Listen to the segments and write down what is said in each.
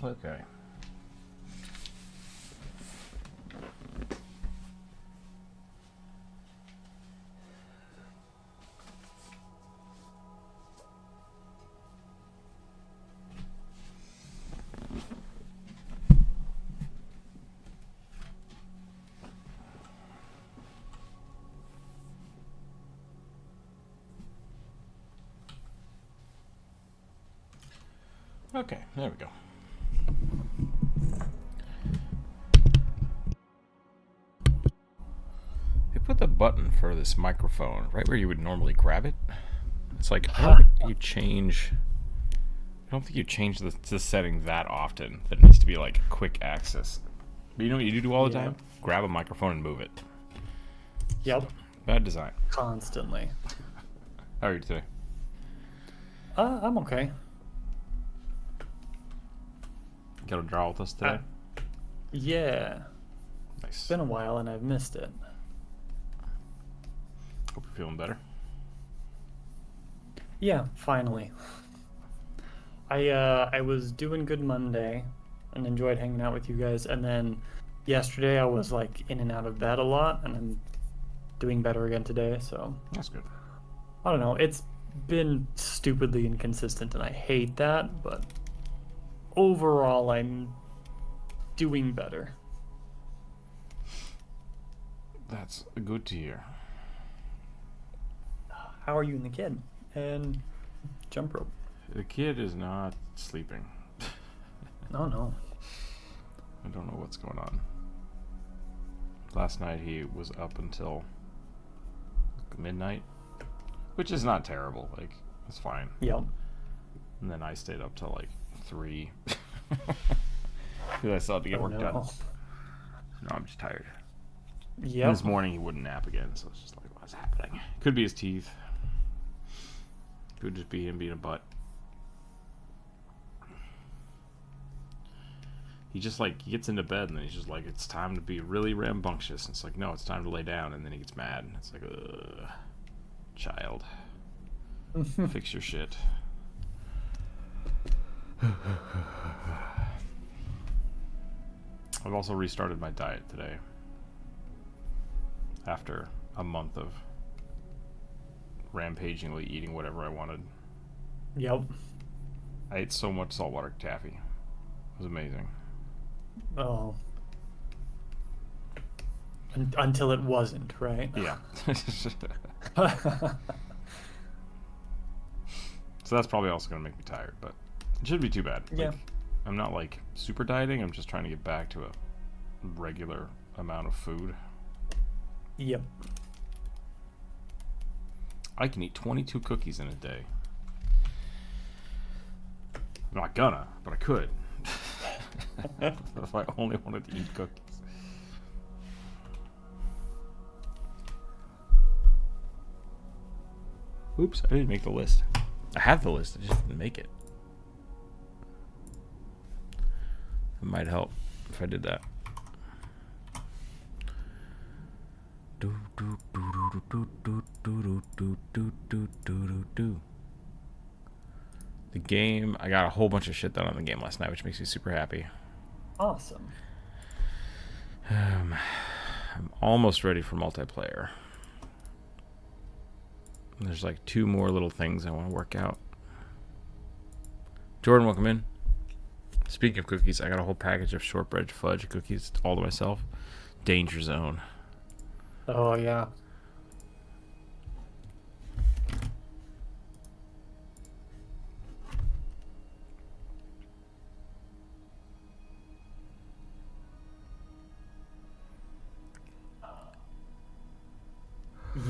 Okay. Okay, there we go. They put the button for this microphone right where you would normally grab it. It's like, I don't think you change the setting that often. That it needs to be like quick access. But you know what you do all the time? Grab a microphone and move it. Yep. So, bad design. Constantly. How are you today? I'm okay. Got to draw with us today? Yeah. Nice. It's been a while and I've missed it. Hope you're feeling better. Yeah, finally. I was doing good Monday and enjoyed hanging out with you guys, and then yesterday I was like in and out of bed a lot, and I'm doing better again today, so That's good. I don't know. It's been stupidly inconsistent and I hate that, but overall I'm doing better. That's good to hear. How are you and the kid? And jump rope. The kid is not sleeping. No. I don't know what's going on. Last night he was up until midnight, which is not terrible. Like, it's fine. Yep. And then I stayed up till like 3 because I still had to get work done. No, I'm just tired. Yeah. This morning he wouldn't nap again, so it's just like, what's happening? Could be his teeth. Could just be him being a butt. He just like, he gets into bed and then he's just like, it's time to be really rambunctious. And it's like, no, it's time to lay down. And then he gets mad. And it's like, ugh, child, fix your shit. I've also restarted my diet today after a month of rampagingly eating whatever I wanted. Yep. I ate so much saltwater taffy. It was amazing. Oh. Until it wasn't, right? Yeah. So that's probably also going to make me tired, but it shouldn't be too bad. Yeah. Like, I'm not like super dieting. I'm just trying to get back to a regular amount of food. Yep. I can eat 22 cookies in a day. I'm not gonna, but I could. If I only wanted to eat cookies. Oops, I didn't make the list. I have the list, I just didn't make it. It might help if I did that. The game, I got a whole bunch of shit done on the game last night, which makes me super happy. Awesome. I'm almost ready for multiplayer. There's like 2 more little things I want to work out. Jordan, welcome in. Speaking of cookies, I got a whole package of shortbread fudge cookies all to myself. Danger zone. Oh, yeah.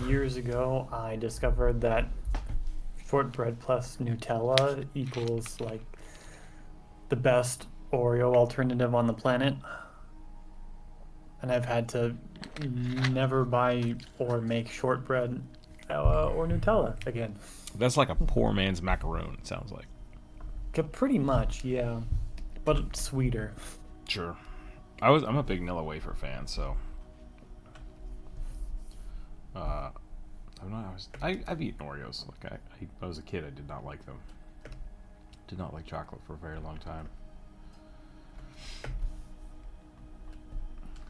Years ago, I discovered that shortbread plus Nutella equals like the best Oreo alternative on the planet. And I've had to never buy or make shortbread or Nutella again. That's like a poor man's macaroon, it sounds like. Pretty much, yeah. But sweeter. Sure. I'm a big Nilla wafer fan, so I've eaten Oreos. Like I was a kid, I did not like them. Did not like chocolate for a very long time.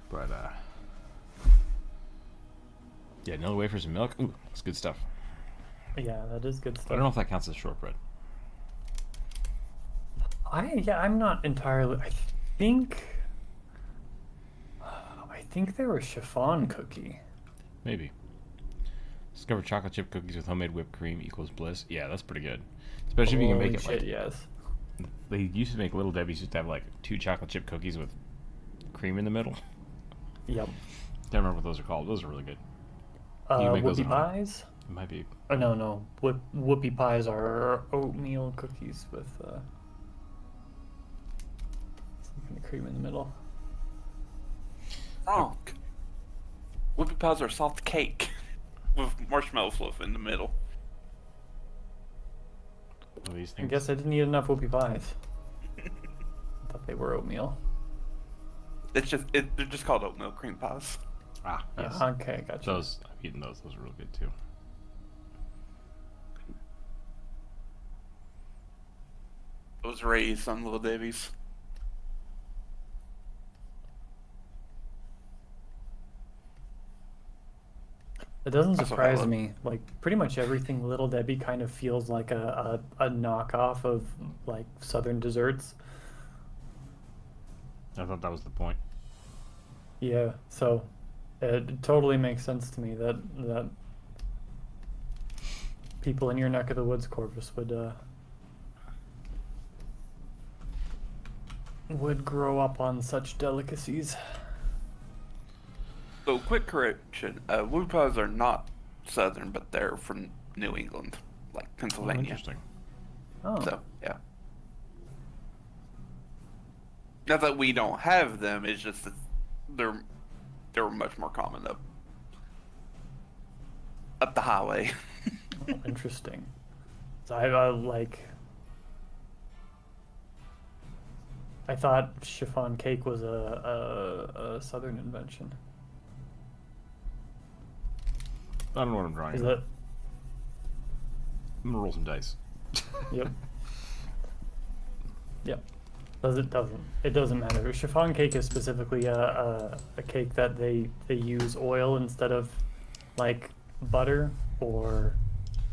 But yeah, no wafers and milk. Ooh, that's good stuff. Yeah, that is good stuff. I don't know if that counts as shortbread. I'm not entirely. Think I think they were chiffon cookie. Maybe. Discover chocolate chip cookies with homemade whipped cream equals bliss. Yeah, that's pretty good. Especially if you can make it Holy shit, like yes. they used to make Little Debbie's used to have like 2 chocolate chip cookies with cream in the middle. Yep. Can't remember what those are called. Those are really good. You can make those Whoopie at home. pies? It might be. No. Whoopie pies are oatmeal cookies with some kind of cream in the middle. Wrong. Whoopie pies are soft cake with marshmallow fluff in the middle. What are these I things? guess I didn't eat enough whoopie pies. I thought they were oatmeal. They're just called oatmeal cream pies. Ah, yes. Okay, gotcha. Those, I've eaten those. Those are real good too. I was raised on Little Debbie's. It doesn't That's what I surprise love. me. Like pretty much everything Little Debbie kind of feels like a knockoff of like Southern desserts. I thought that was the point. Yeah, so it totally makes sense to me that people in your neck of the woods, Corvus, would grow up on such delicacies. So, quick correction: whoopie pies are not Southern, but they're from New England, like Oh, Pennsylvania. interesting. Oh, So, yeah. Not that we don't have them; it's just that they're much more common up the highway. oh, interesting. So I thought chiffon cake was a Southern invention. I don't know what I'm drawing. Is here. it? I'm gonna roll some dice. Yep. Yep. It doesn't matter. Chiffon cake is specifically a cake that they use oil instead of like butter or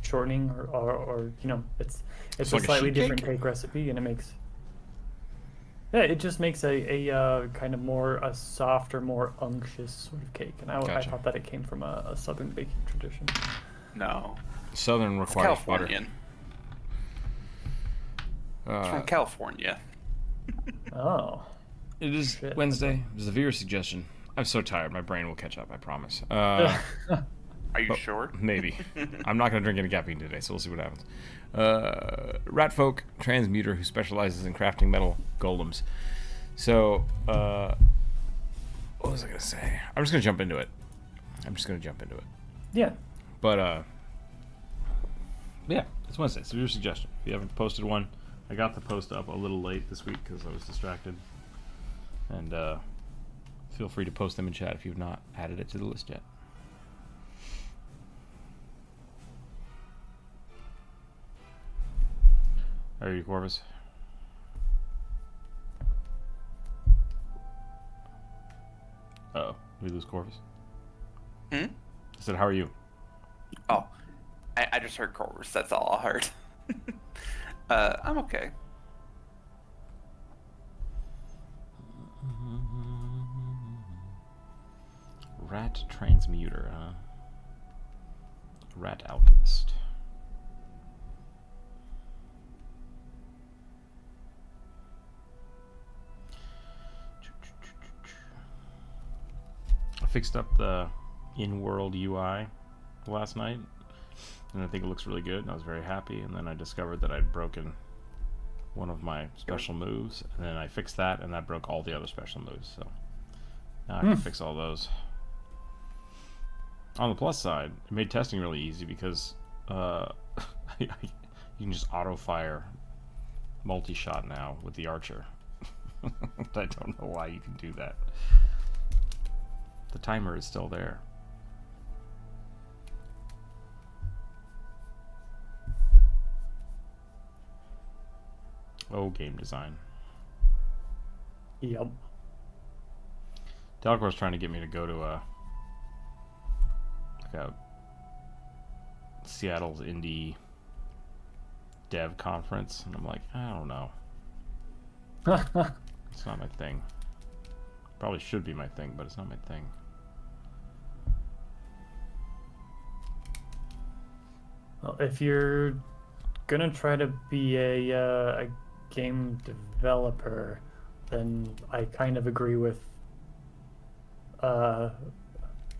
shortening or it's It's a like a slightly sheet different cake? cake recipe, and it just makes a kind of more a softer, more unctuous sort of cake. And I Gotcha. thought that it came from a Southern baking tradition. No, Southern it's requires butter. Californian. It's from Uh, California. Oh, it is Shit. Wednesday. It is a viewer suggestion. I'm so tired. My brain will catch up. I promise. Are you Oh. sure? Maybe. I'm not going to drink any caffeine today, so we'll see what happens. Ratfolk transmuter who specializes in crafting metal golems. So, what was I going to say? I'm just going to jump into it. yeah. But, yeah, it's Wednesday. It's your suggestion. If you haven't posted one, I got the post up a little late this week because I was distracted. And, feel free to post them in chat if you've not added it to the list yet. How are you, Corvus? Uh-oh. Did we lose Corvus? Hmm? I said, how are you? Oh, I just heard Corvus. That's all I heard. I'm okay. Rat transmuter, huh? Rat alchemist. I fixed up the in-world UI last night, and I think it looks really good, and I was very happy, and then I discovered that I'd broken one of my special moves, and then I fixed that, and that broke all the other special moves, so now I can fix all those. On the plus side, it made testing really easy because you can just auto-fire multi-shot now with the archer. I don't know why you can do that. The timer is still there. Oh, game design. Yep. Delcor's trying to get me to go to a Seattle's indie dev conference, and I'm like, I don't know. It's not my thing. Probably should be my thing, but it's not my thing. Well, if you're gonna try to be a game developer, then I kind of agree with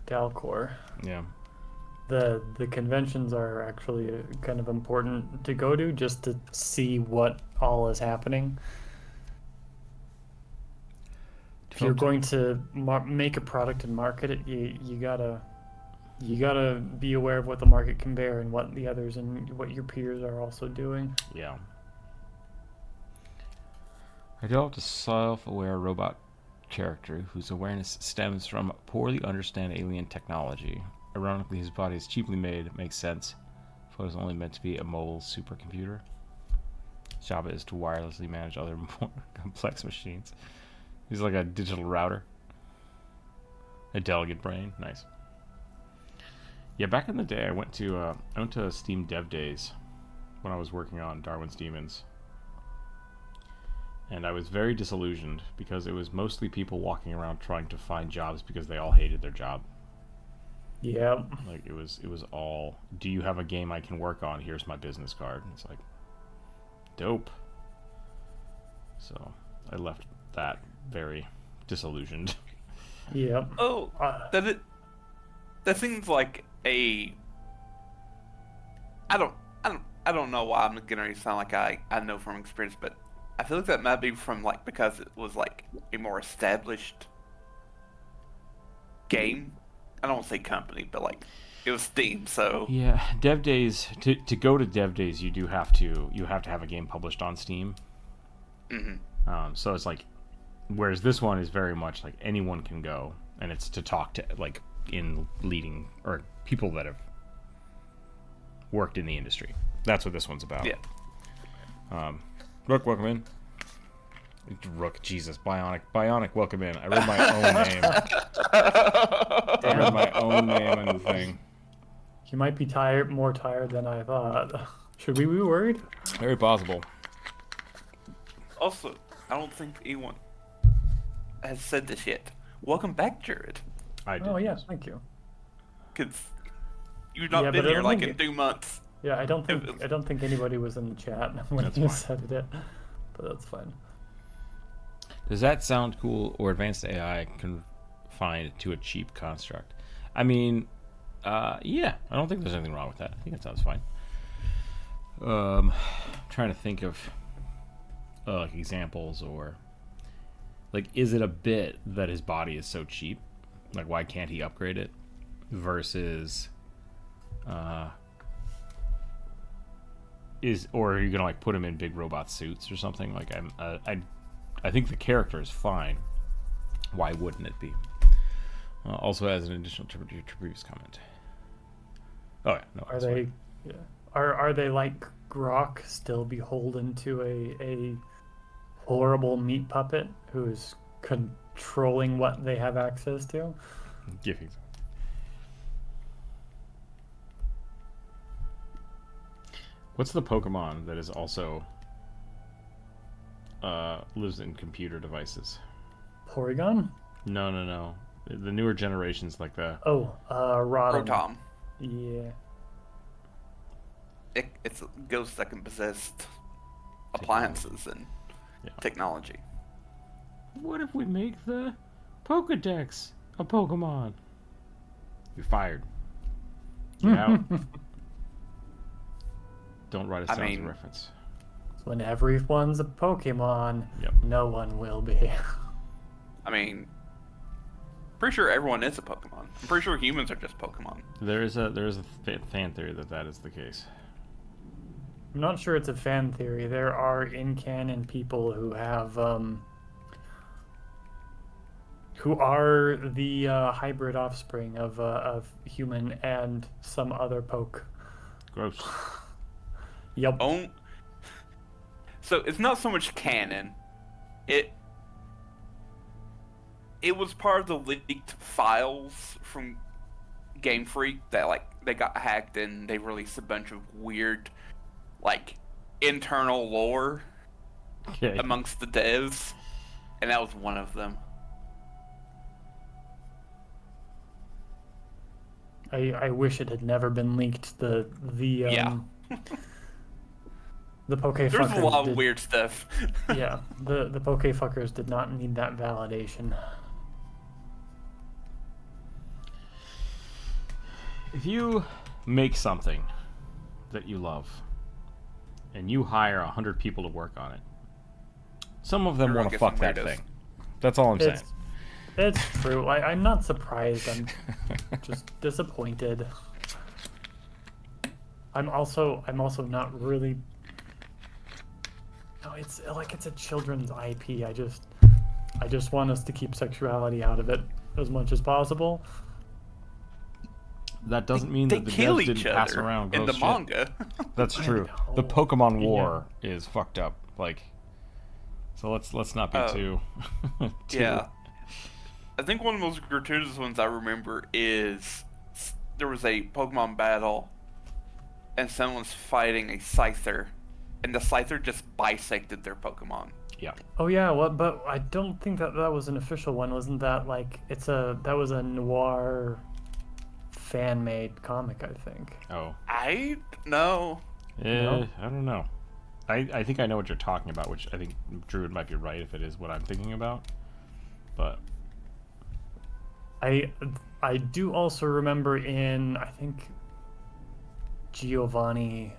Dalcor. Yeah. The conventions are actually kind of important to go to just to see what all is happening. If you're going to make a product and market it, you gotta be aware of what the market can bear and what the others and what your peers are also doing. Yeah. I developed a self-aware robot character whose awareness stems from poorly understand alien technology. Ironically, his body is cheaply made. It makes sense. It was only meant to be a mobile supercomputer. His job is to wirelessly manage other more complex machines. He's like a digital router. A delegate brain. Nice. Yeah, back in the day, I went to Steam Dev Days when I was working on Darwin's Demons. And I was very disillusioned because it was mostly people walking around trying to find jobs because they all hated their job. Yeah. Like it was all, do you have a game I can work on? Here's my business card. And it's like, dope. So I left that very disillusioned. Yeah. Oh, that seems like I don't know why I'm gonna sound like I know from experience, but I feel like that might be from because it was like a more established game. I don't want to say company, but it was Steam, so Yeah, Dev Days, to go to Dev Days, you have to have a game published on Steam. Mm-hmm. So it's like, whereas this one is very much like anyone can go, and it's to talk to in leading or people that have worked in the industry. That's what this one's about. Yeah. Rook, welcome in. Rook, Jesus, Bionic, welcome in. I read my own name. I read my own name in the thing. You might be more tired than I thought. Should we be worried? Very possible. Also, I don't think anyone has said this yet. Welcome back, Jared. I did. Oh yes, thank you. Because you've not Yeah, been but I here don't in think 2 months. Yeah, I don't think anybody was in the chat when That's you fine. said it, but that's fine. Does that sound cool, or advanced AI confined to a cheap construct? I mean, yeah, I don't think there's anything wrong with that. I think it sounds fine. Trying to think of examples, or is it a bit that his body is so cheap? Like, why can't he upgrade it? Versus, or are you gonna put him in big robot suits or something? I think the character is fine. Why wouldn't it be? Also, as an additional to your previous comment. Oh yeah, no. Are they? Yeah. Are they like Grok, still beholden to a horrible meat puppet who is controlling what they have access to? Give example. What's the Pokemon that is also lives in computer devices? Porygon? No. The newer generations, like the Rotom. Rotom. Yeah. It's a ghost that can possess appliances and technology. What if we make the Pokedex a Pokemon? You're fired. Get out. Don't write us down as a reference. When everyone's a Pokemon, Yep. no one will be. I mean, pretty sure everyone is a Pokemon. I'm pretty sure humans are just Pokemon. There is a fan theory that is the case. I'm not sure it's a fan theory. There are in-canon people who have who are the hybrid offspring of human and some other poke. Gross. Yep. So it's not so much canon. it was part of the leaked files from Game Freak that like they got hacked and they released a bunch of weird like internal lore Okay. amongst the devs, and that was one of them. I wish it had never been leaked. The Yeah. the poke There's fuckers a lot of did, weird stuff. yeah, the poke fuckers did not need that validation. If you make something that you love and you hire 100 people to work on it, some of them You're want to gonna fuck get that some thing. That's all I'm saying. It's true. I'm not surprised. I'm just disappointed. I'm also not really. No, it's like it's a children's IP. I just want us to keep sexuality out of it as much as possible. That doesn't mean They that the kill devs each didn't pass other around in the gross shit. manga. That's I true. The know. Pokemon Yeah. War is fucked up. Like, so let's not be too. Yeah. I think one of the most gratuitous ones I remember is there was a Pokemon battle and someone's fighting a Scyther, and the Scyther just bisected their Pokemon. Yeah. Oh yeah, well, but I don't think that was an official one. Wasn't that like that was a noir fan-made comic, I think. Oh. I know. No? I don't know. I think I know what you're talking about, which I think Druid might be right if it is what I'm thinking about. But I do also remember in, I think, Giovanni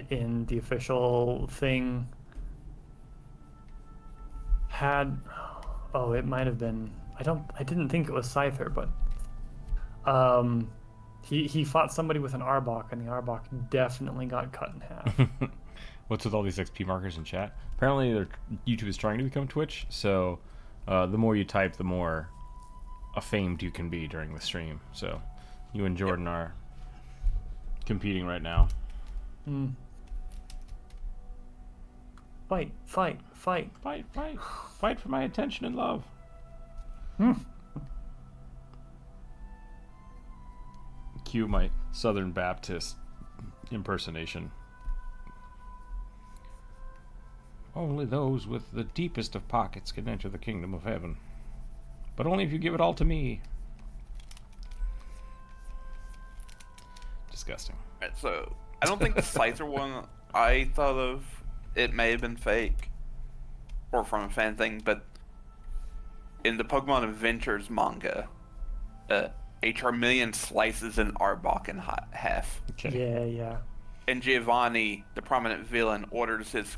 in the official thing had, oh, it might have been, I didn't think it was Scyther, but he fought somebody with an Arbok, and the Arbok definitely got cut in half. what's with all these XP markers in chat? Apparently, YouTube is trying to become Twitch, so the more you type, the more famed you can be during the stream. So you and Jordan are competing right now. Mm. Fight, fight, fight. Fight, fight, fight for my attention and love. Hmm. Cue my Southern Baptist impersonation. Only those with the deepest of pockets can enter the kingdom of heaven. But only if you give it all to me. Disgusting. Right, so I don't think the Scyther one I thought of, it may have been fake or from a fan thing, but in the Pokemon Adventures manga, a Charmeleon slices an Arbok in half. Okay. Yeah. And Giovanni, the prominent villain, orders his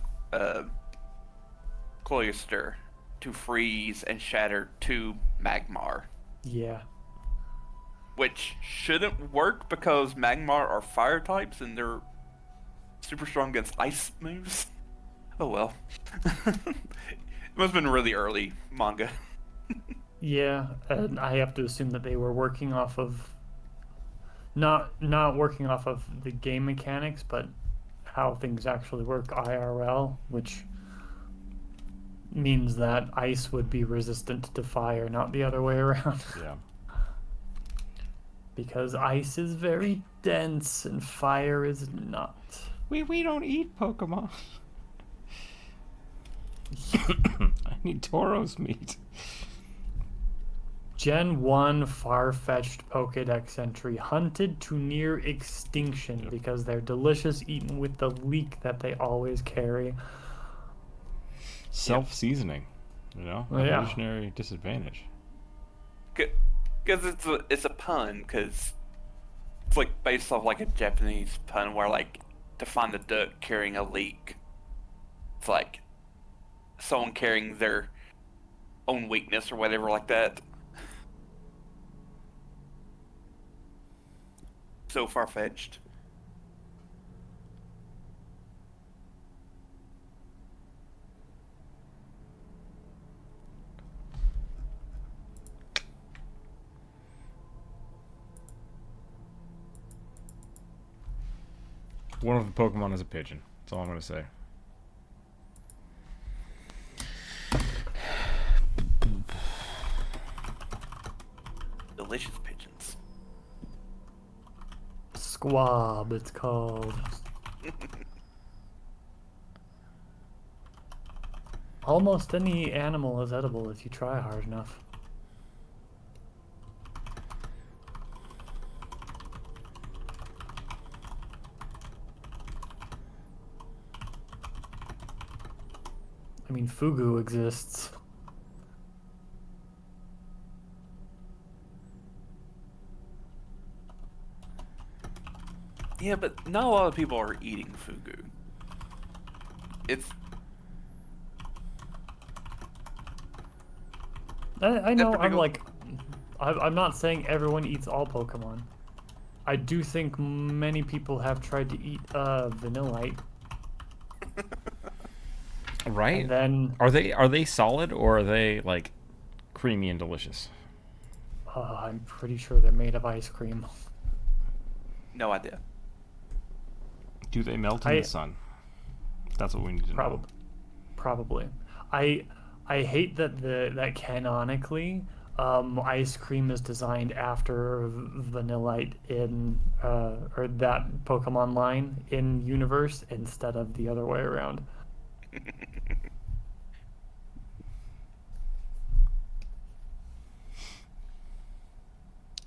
Cloyster to freeze and shatter two Magmar. Yeah. Which shouldn't work because Magmar are fire types and they're super strong against ice moves. Oh well. It must have been really early manga. Yeah, and I have to assume that they were working off of not working off of the game mechanics, but how things actually work IRL, which means that ice would be resistant to fire, not the other way around. Yeah. Because ice is very dense and fire is not. We don't eat Pokemon. I need Tauros meat. Gen 1 far-fetched Pokédex entry, hunted to near extinction because they're delicious eaten with the leek that they always carry. Self-seasoning, you know, Well, yeah. evolutionary disadvantage. Because it's a pun, because it's like based off like a Japanese pun where like to find a duck carrying a leek, it's like someone carrying their own weakness or whatever like that. So far-fetched. One of the Pokemon is a pigeon. That's all I'm going to say. delicious pigeons. Squab, it's called. Almost any animal is edible if you try hard enough. I mean, fugu exists. Yeah, but not a lot of people are eating fugu. It's I know, pretty I'm cool. like, I'm not saying everyone eats all Pokemon. I do think many people have tried to eat Vanillite, Right? and then Are they solid or are they like creamy and delicious? I'm pretty sure they're made of ice cream. no idea. Do they melt in the sun? That's what we need to know. Probably. I hate that canonically, ice cream is designed after Vanillite in or that Pokemon line in universe instead of the other way around.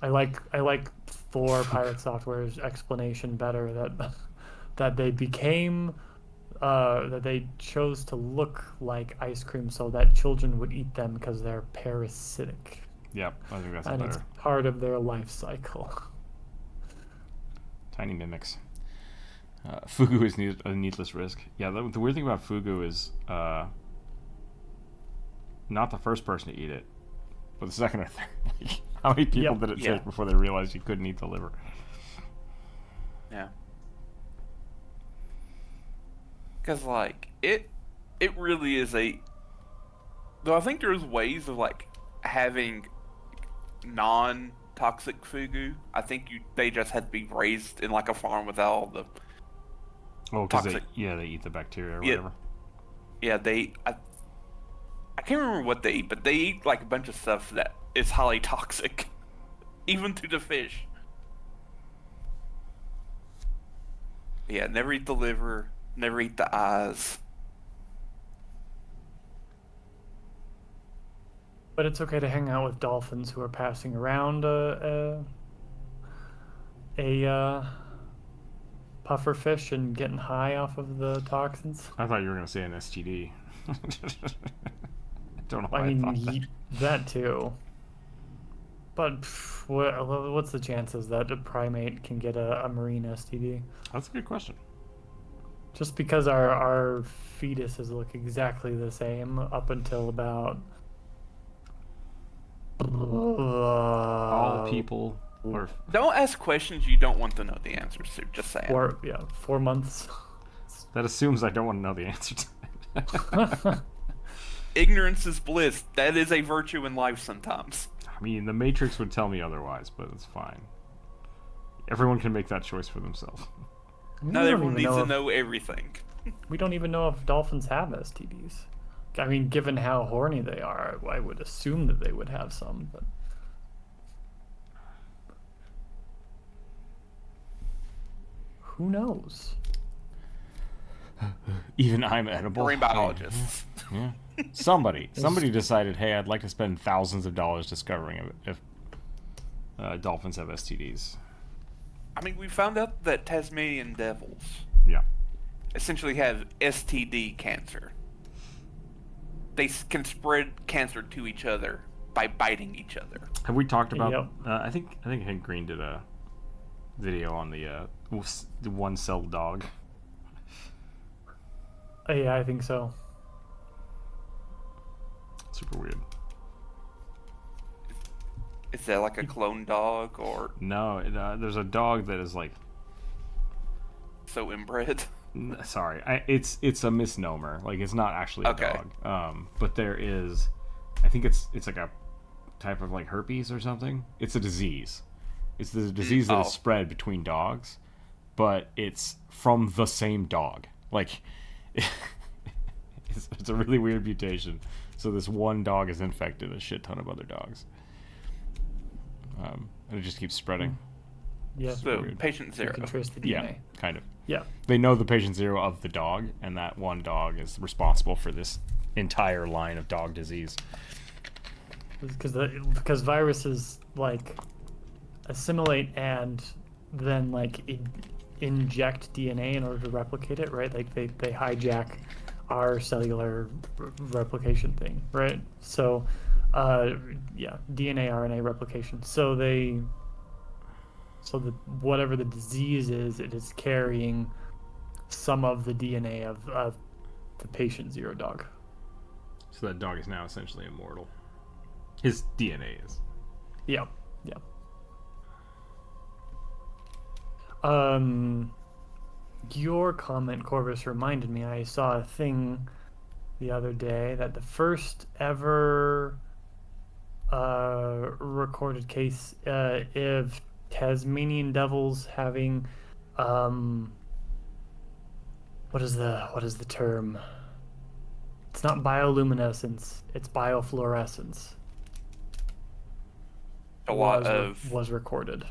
I like Thor Pirate Software's explanation better that they became that they chose to look like ice cream so that children would eat them because they're parasitic. Yep, I think that's And better. it's part of their life cycle. Tiny mimics. Fugu is a needless risk. Yeah, the weird thing about Fugu is not the first person to eat it, but the second or third. Like, how many people Yep. did it Yeah. take before they realized you couldn't eat the liver? Yeah. Because, like, it really is a... Though I think there's ways of, like, having non-toxic fugu. I think they just had to be raised in, like, a farm without all the... Oh, because they Toxic. eat the bacteria or Yeah. whatever. Yeah, I can't remember what they eat, but they eat, like, a bunch of stuff that is highly toxic. Even to the fish. Yeah, never eat the liver, never eat the eyes. But it's okay to hang out with dolphins who are passing around a puffer fish and getting high off of the toxins. I thought you were going to say an STD. I don't know why I mean, thought that. that too. But what's the chances that a primate can get a marine STD? That's a good question. Just because our fetuses look exactly the same up until about All people are... Don't ask questions you don't want to know the answers to. Just saying. 4 months. That assumes I don't want to know the answer to it. Ignorance is bliss. That is a virtue in life sometimes. I mean, the Matrix would tell me otherwise, but it's fine. Everyone can make that choice for themselves. Not everyone needs to know everything. We don't even know if dolphins have STDs. I mean, given how horny they are, I would assume that they would have some, but who knows? Even I'm edible. Marine biologists. Yeah. Somebody decided, hey, I'd like to spend thousands of dollars discovering if dolphins have STDs. I mean, we found out that Tasmanian devils Yeah. essentially have STD cancer. They can spread cancer to each other by biting each other. Have we talked about? Yep. I think Hank Green did a video on the one-celled dog. Yeah, I think so. Super weird. Is that like a clone dog or No, there's a dog that is like. so inbred? Sorry, it's a misnomer. Like, it's not actually a Okay. dog. But there is, I think it's like a type of like herpes or something. It's a disease. It's the disease that is spread between dogs, but it's from the same dog. Like, it's a really weird mutation. So this one dog has infected a shit ton of other dogs. and it just keeps spreading. Yeah. So weird. patient You zero. can trace the Yeah, DNA. kind of. Yeah. They know the patient zero of the dog, and that one dog is responsible for this entire line of dog disease. Because viruses like assimilate and then like inject DNA in order to replicate it, right? Like they hijack our cellular replication thing, right? So, yeah, DNA RNA replication. So whatever the disease is, it is carrying some of the DNA of the patient zero dog. So that dog is now essentially immortal. His DNA is. Yeah, yeah. Your comment, Corvus, reminded me. I saw a thing the other day that the first ever recorded case of Tasmanian devils having what is the term? It's not bioluminescence. It's biofluorescence. A lot of was recorded.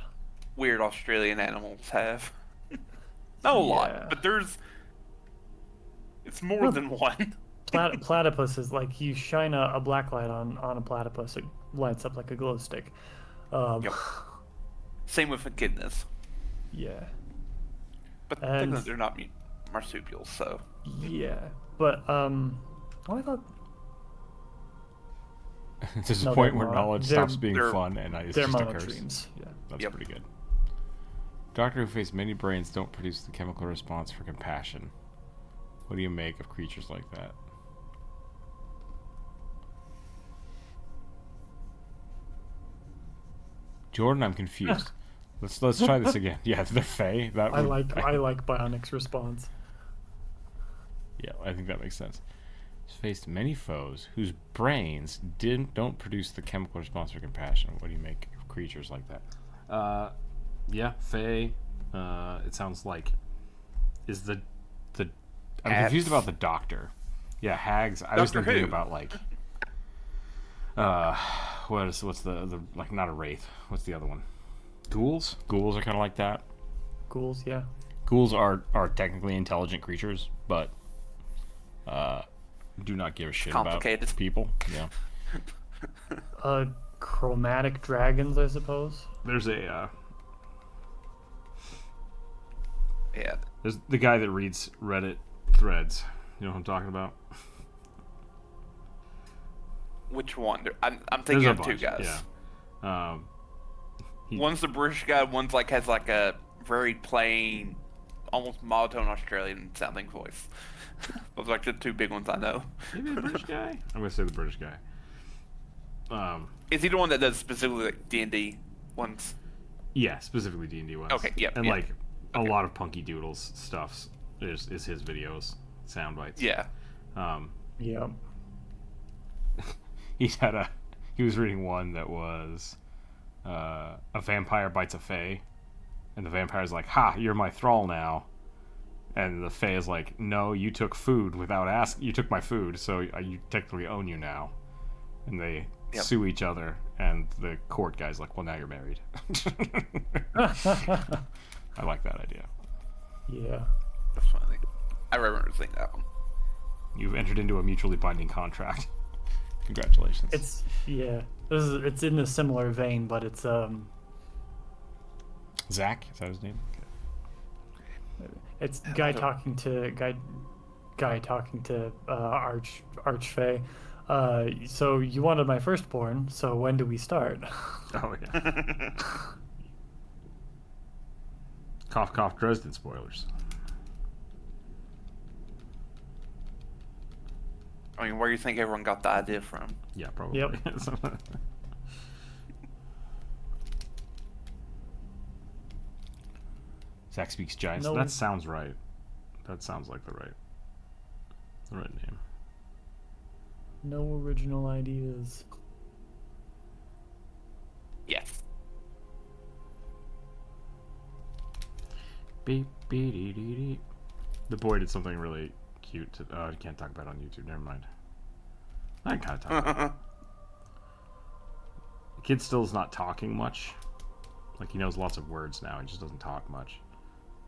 weird Australian animals have. Not a lot, Yeah. but it's more than one. Platypus is like you shine a black light on a platypus, it lights up like a glow stick. Yep. Same with echidnas. Yeah, But And- technically they're not marsupials, so. yeah, but oh, I thought There's a No, point they're where mono- knowledge they're- stops being they're- fun, and it's they're just a curse. monotremes. Yeah, That's Yep. pretty good. Doctor who face many brains don't produce the chemical response for compassion. What do you make of creatures like that? Jordan, I'm confused. Let's try this again. Yeah, they're Fae. That I would- like Bionic's response. Yeah, I think that makes sense. He's faced many foes whose brains don't produce the chemical response for compassion. What do you make of creatures like that? Yeah, Fae. It sounds like is the I'm confused Hags. about the doctor. Yeah, hags. I was Doctor thinking Who. about like what's the like not a wraith. What's the other one? Ghouls? Ghouls are kind of like that. Ghouls, yeah. Ghouls are technically intelligent creatures, but do not give a shit about Complicated. people. Yeah. Chromatic dragons, I suppose. There's a Yeah. there's the guy that reads Reddit threads. You know what I'm talking about? Which one? I'm There's thinking a of two bunch. guys. Yeah. One's the British guy, one's like has like a very plain, almost monotone Australian sounding voice. Those are like the two big ones I know. Maybe the British guy. I'm gonna say the British guy. Is he the one that does specifically like D&D ones? Yeah, specifically D&D ones. Okay, yep, And yeah. like a lot of Punky Doodles stuff is his videos, sound bites. Yeah. Yeah. He was reading one that was a vampire bites a fae, and the vampire's like, "Ha, you're my thrall now," and the fae is like, "No, you took food without asking. You took my food, so you technically own you now." And they Yep. sue each other, and the court guy's like, "Well, now you're married." I like that idea. Yeah. That's funny. I remember seeing that one. You've entered into a mutually binding contract. Congratulations. It's it's in a similar vein, but it's Zach. Is that his name? it's guy talking to Archfey. So you wanted my firstborn, so when do we start? Oh yeah. Cough, cough. Dresden spoilers. I mean, where do you think everyone got the idea from? Yeah, probably. Yep. Zach speaks giants. No. That sounds right. That sounds like the right name. No original ideas. Yes. Beep, beep, dee, dee, dee. The boy did something really cute. I can't talk about it on YouTube. Never mind. I can kind of talk about it. The kid still is not talking much, Like, he knows lots of words now. He just doesn't talk much.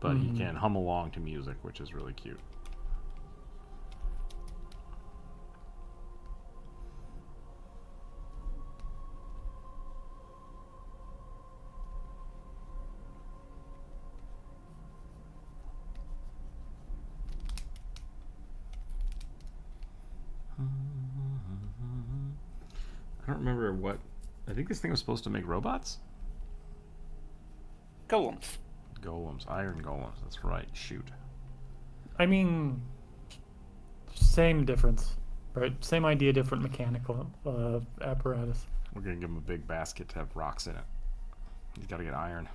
But he can hum along to music, which is really cute. I don't remember what... I think this thing was supposed to make robots? Golems. Golems. Iron golems. That's right. Shoot. I mean, same difference, right? Same idea, different mechanical apparatus. We're going to give him a big basket to have rocks in it. He's got to get iron.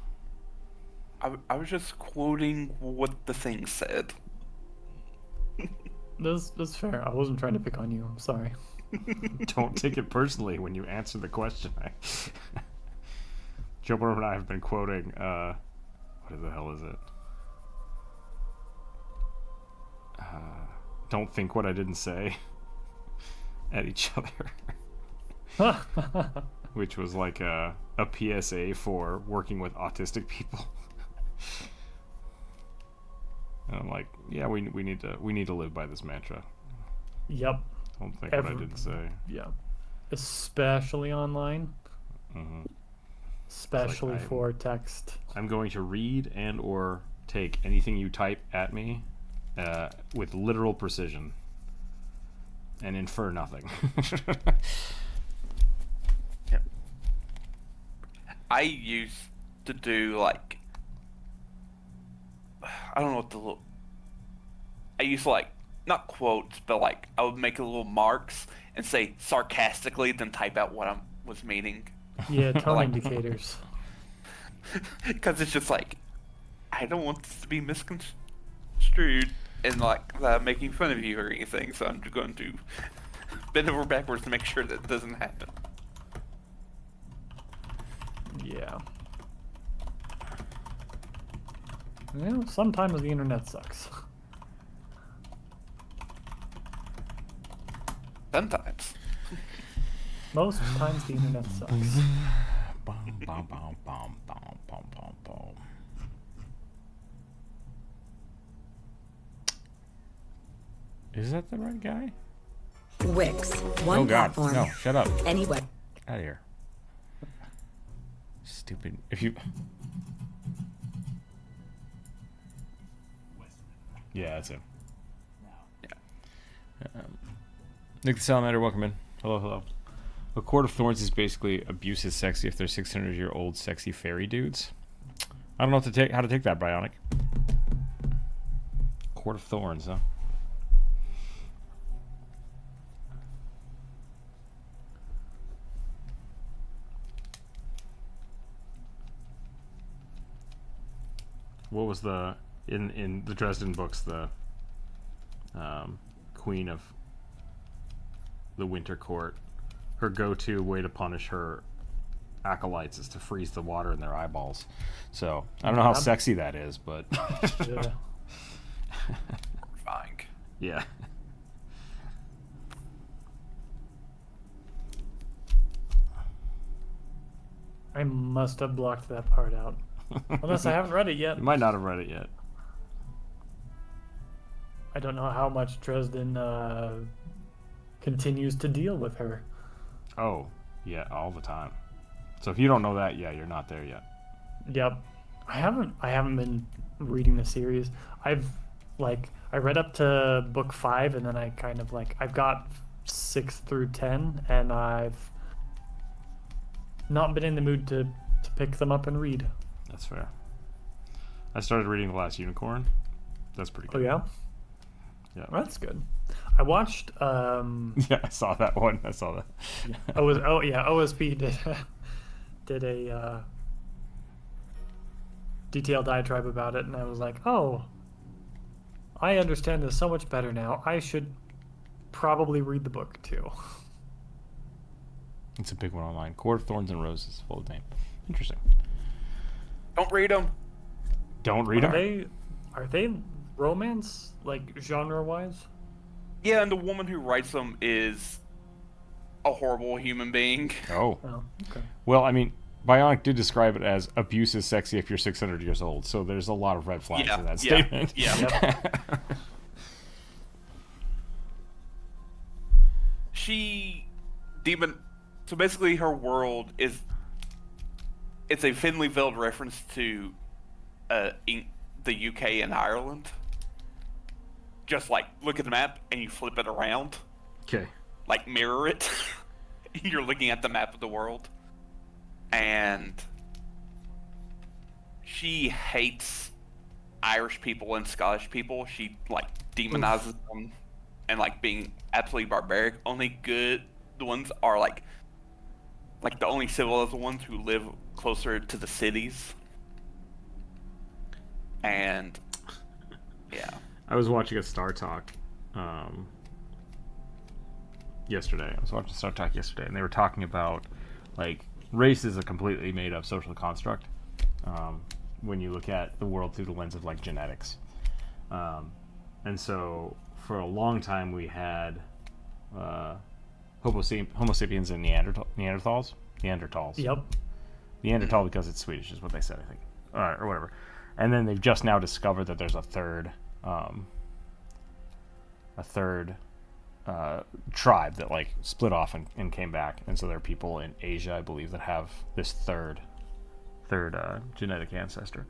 I was just quoting what the thing said. That's fair. I wasn't trying to pick on you. I'm sorry. Don't take it personally when you answer the question. Joe Burrow and I have been quoting, what the hell is it? Don't think what I didn't say at each other. Which was like a PSA for working with autistic people. And I'm like, yeah, we need to live by this mantra. Yep. Don't think what I didn't say. Yeah. Especially online. Mm-hmm. Especially like for text. I'm going to read and or take anything you type at me with literal precision and infer nothing. Yep. I used to do like, I don't know what to look. I used to like, not quotes, but like I would make little marks and say sarcastically, then type out what I was meaning. Yeah, tone Like- indicators. Because it's just like, I don't want this to be misconstrued and like making fun of you or anything, so I'm just going to bend over backwards to make sure that doesn't happen. Yeah. Well, sometimes the internet sucks. Sometimes. Most times the internet sucks. Bum, bum, bum, bum, bum, bum, bum, bum. Is that the right guy? Wix. One Oh god, platform. no, shut up. Anywhere. Out of here. Stupid. If you... Yeah, that's him. Nick the Salamander, welcome in. Hello, hello. A Court of Thorns is basically abuse is sexy if they're 600-year-old sexy fairy dudes. I don't know how to take that, Bionic. Court of Thorns, huh? What was the in the Dresden books the queen of the Winter Court? Her go-to way to punish her acolytes is to freeze the water in their eyeballs. So I don't know how sexy that is, but Yeah. Fine. yeah. I must have blocked that part out. Unless I haven't read it yet. You might not have read it yet. I don't know how much Dresden continues to deal with her. Oh, yeah, all the time. So if you don't know that, yeah, you're not there yet. Yep. I haven't been reading the series. I read up to book 5 and then I kind of I've got 6 through 10 and I've not been in the mood to pick them up and read. That's fair. I started reading The Last Unicorn. That's pretty Oh good. yeah? Yeah. That's good. I watched Yeah, I saw that one. I saw that. OSP did a detailed diatribe about it, and I was like, oh, I understand this so much better now. I should probably read the book too. It's a big one online. Court of Thorns and Roses, full name. Interesting. Don't read them. Don't read Are them. are they romance, genre wise? Yeah, and the woman who writes them is a horrible human being. Oh. Oh, okay. Well, I mean, Bionic did describe it as abuse is sexy if you're 600 years old. So there's a lot of red flags in that statement. Yeah. So basically her world is, it's a thinly veiled reference to the UK and Ireland. Just like look at the map and you flip it around. Okay. Like mirror it. You're looking at the map of the world. And she hates Irish people and Scottish people. She like demonizes them and like being absolutely barbaric. Only good the ones are like the only civilized ones who live closer to the cities. And yeah. I was watching a Star Talk yesterday. And they were talking about like race is a completely made up social construct when you look at the world through the lens of like genetics. And so for a long time we had Homo sapiens and Neanderthals. Yep. Neanderthal because it's Swedish is what they said, I think, or whatever. And then they've just now discovered that there's a third tribe that like split off and came back, and so there are people in Asia, I believe, that have this third genetic ancestor,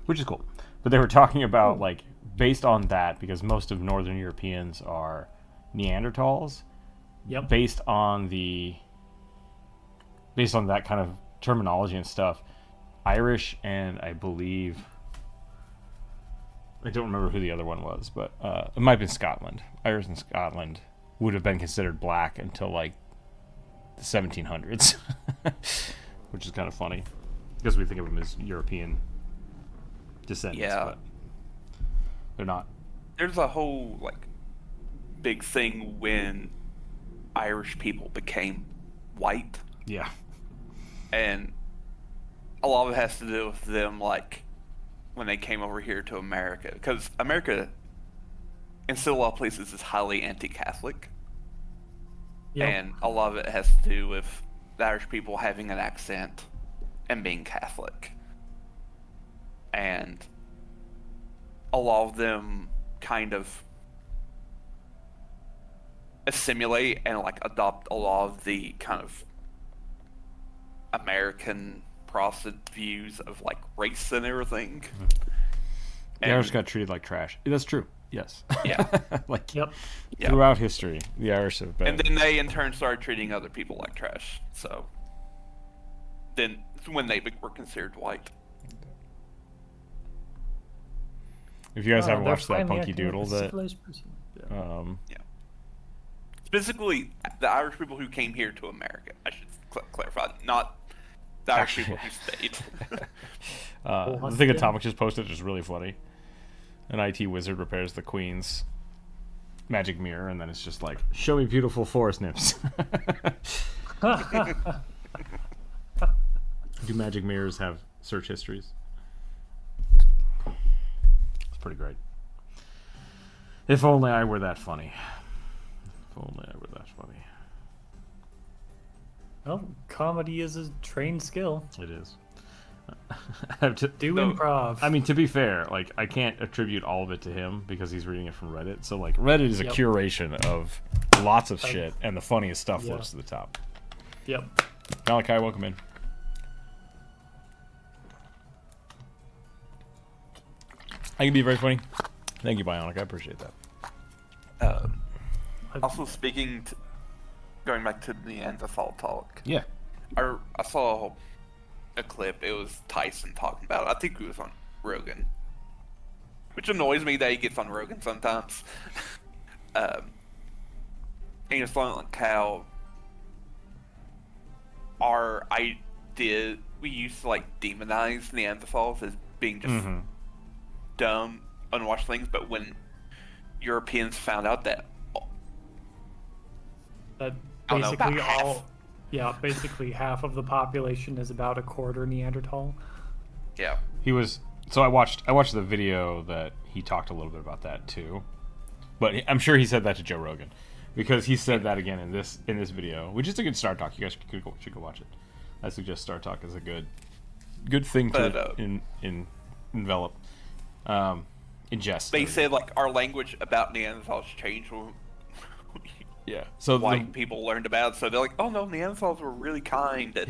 which is cool. But they were talking about like based on that, because most of Northern Europeans are Neanderthals. Yep. Based on that kind of terminology and stuff, Irish and I believe, I don't remember who the other one was, but it might have been Scotland. Irish and Scotland would have been considered black until like the 1700s, which is kind of funny because we think of them as European descendants, but they're not. There's a whole like big thing when Irish people became white. Yeah. And a lot of it has to do with them, like, when they came over here to America. Because America, in still a lot of places, is highly anti-Catholic. Yep. And a lot of it has to do with the Irish people having an accent and being Catholic. And a lot of them kind of assimilate and like adopt a lot of the kind of American Protestant views of like race and everything. The Irish got treated like trash. That's true. Yes. Yeah. Like Yep. throughout history, the Irish have been. And then they in turn started treating other people like trash. So then it's when they were considered white. If you guys haven't they're watched that finally Punky acting like a Doodle, that civilized person. Yeah. Specifically, the Irish people who came here to America. I should clarify, not the Irish people who stayed. the thing Atomic just posted is really funny. An IT wizard repairs the Queen's magic mirror, and then it's just like, "Show me beautiful forest nymphs." Do magic mirrors have search histories? It's pretty great. If only I were that funny. If only I were that funny. Well, comedy is a trained skill. It is. Do improv. I mean, to be fair, like I can't attribute all of it to him because he's reading it from Reddit. So like Reddit is a curation of lots of shit, and the funniest stuff floats to the top. Yep. Malachi, welcome in. I can be very funny. Thank you, Bionic. I appreciate that. Also, going back to the Neanderthal talk. Yeah. I saw a clip. It was Tyson talking about it. I think he was on Rogan, which annoys me that he gets on Rogan sometimes. And he was talking like how we used to like demonize Neanderthals as being just dumb, unwashed things, but when Europeans found out that basically basically half of the population is about a quarter Neanderthal. Yeah. He was. So I watched the video that he talked a little bit about that too, but I'm sure he said that to Joe Rogan, because he said that again in this video, which is a good start talk. You guys should go watch it. I suggest Star Talk is a good thing to envelop, ingest. They said like our language about Neanderthals changed when yeah. So white people learned about it. So they're like, oh no, Neanderthals were really kind.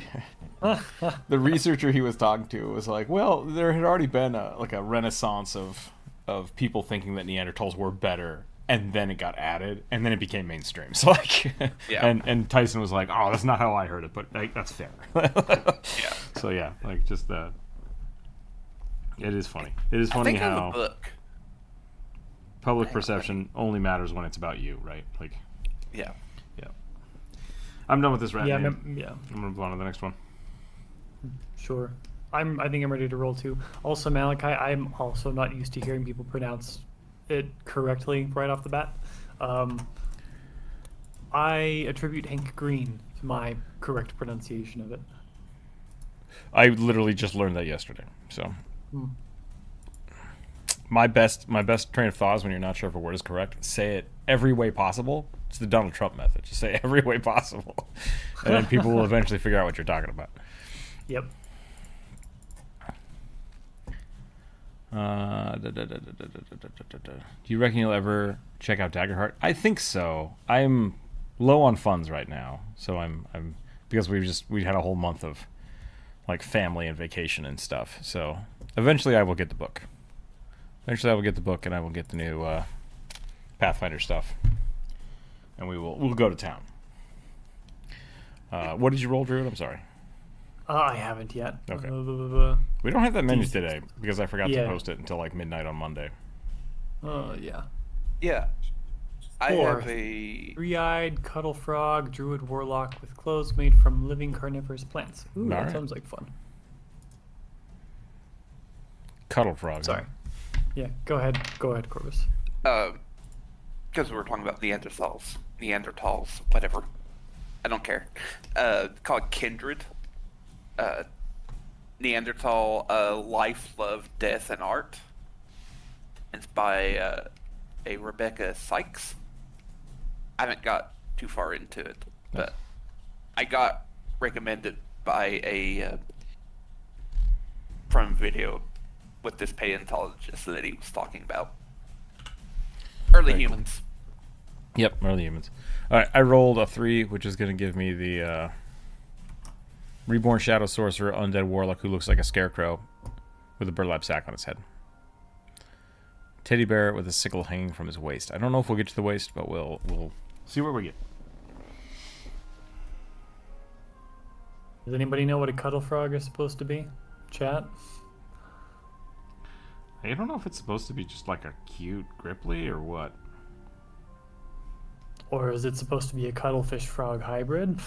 And the researcher he was talking to was like, well, there had already been a renaissance of people thinking that Neanderthals were better, and then it got added, and then it became mainstream. So like, yeah. And Tyson was like, oh, that's not how I heard it, but like, that's fair. Yeah. So yeah, like just it is funny. It is funny I think I have how a book. public perception only matters when it's about you, right? Like, Yeah. yeah. I'm done with this rant. Yeah, man. yeah. I'm gonna move on to the next one. Sure. I think I'm ready to roll too. Also, Malachi, I'm also not used to hearing people pronounce it correctly right off the bat. I attribute Hank Green to my correct pronunciation of it. I literally just learned that yesterday. So my best train of thought is when you're not sure if a word is correct, say it every way possible. It's the Donald Trump method. Just say it every way possible, and then people will eventually figure out what you're talking about. Yep. Do you reckon you'll ever check out Daggerheart? I think so. I'm low on funds right now, so I'm because we had a whole month of like family and vacation and stuff. So eventually I will get the book. Eventually I will get the book, and I will get the new Pathfinder stuff, and we'll go to town. What did you roll, Drew? I'm sorry. I haven't yet. Okay. We don't have that menu today because I forgot to Yeah. post it until like midnight on Monday. Yeah. Yeah. I Or have a. three-eyed cuddle frog, druid warlock with clothes made from living carnivorous plants. Ooh, that Alright. sounds like fun. Cuddle frog. huh? Sorry. Yeah, go ahead, Corvus. Because we were talking about Neanderthals, whatever. I don't care. Called Kindred. Neanderthal, Life, Love, Death, and Art. It's by a Rebecca Sykes. I haven't got too far into it, but I got recommended by a from video with this paleontologist that he was talking about. Early Very cool. humans. Yep, early humans. All right, I rolled a 3, which is going to give me the Reborn Shadow Sorcerer, Undead Warlock who looks like a scarecrow with a burlap sack on his head. Teddy bear with a sickle hanging from his waist. I don't know if we'll get to the waist, but we'll see where we get. Does anybody know what a cuddle frog is supposed to be? Chat? I don't know if it's supposed to be just like a cute Gripply or what. Or is it supposed to be a cuttlefish frog hybrid?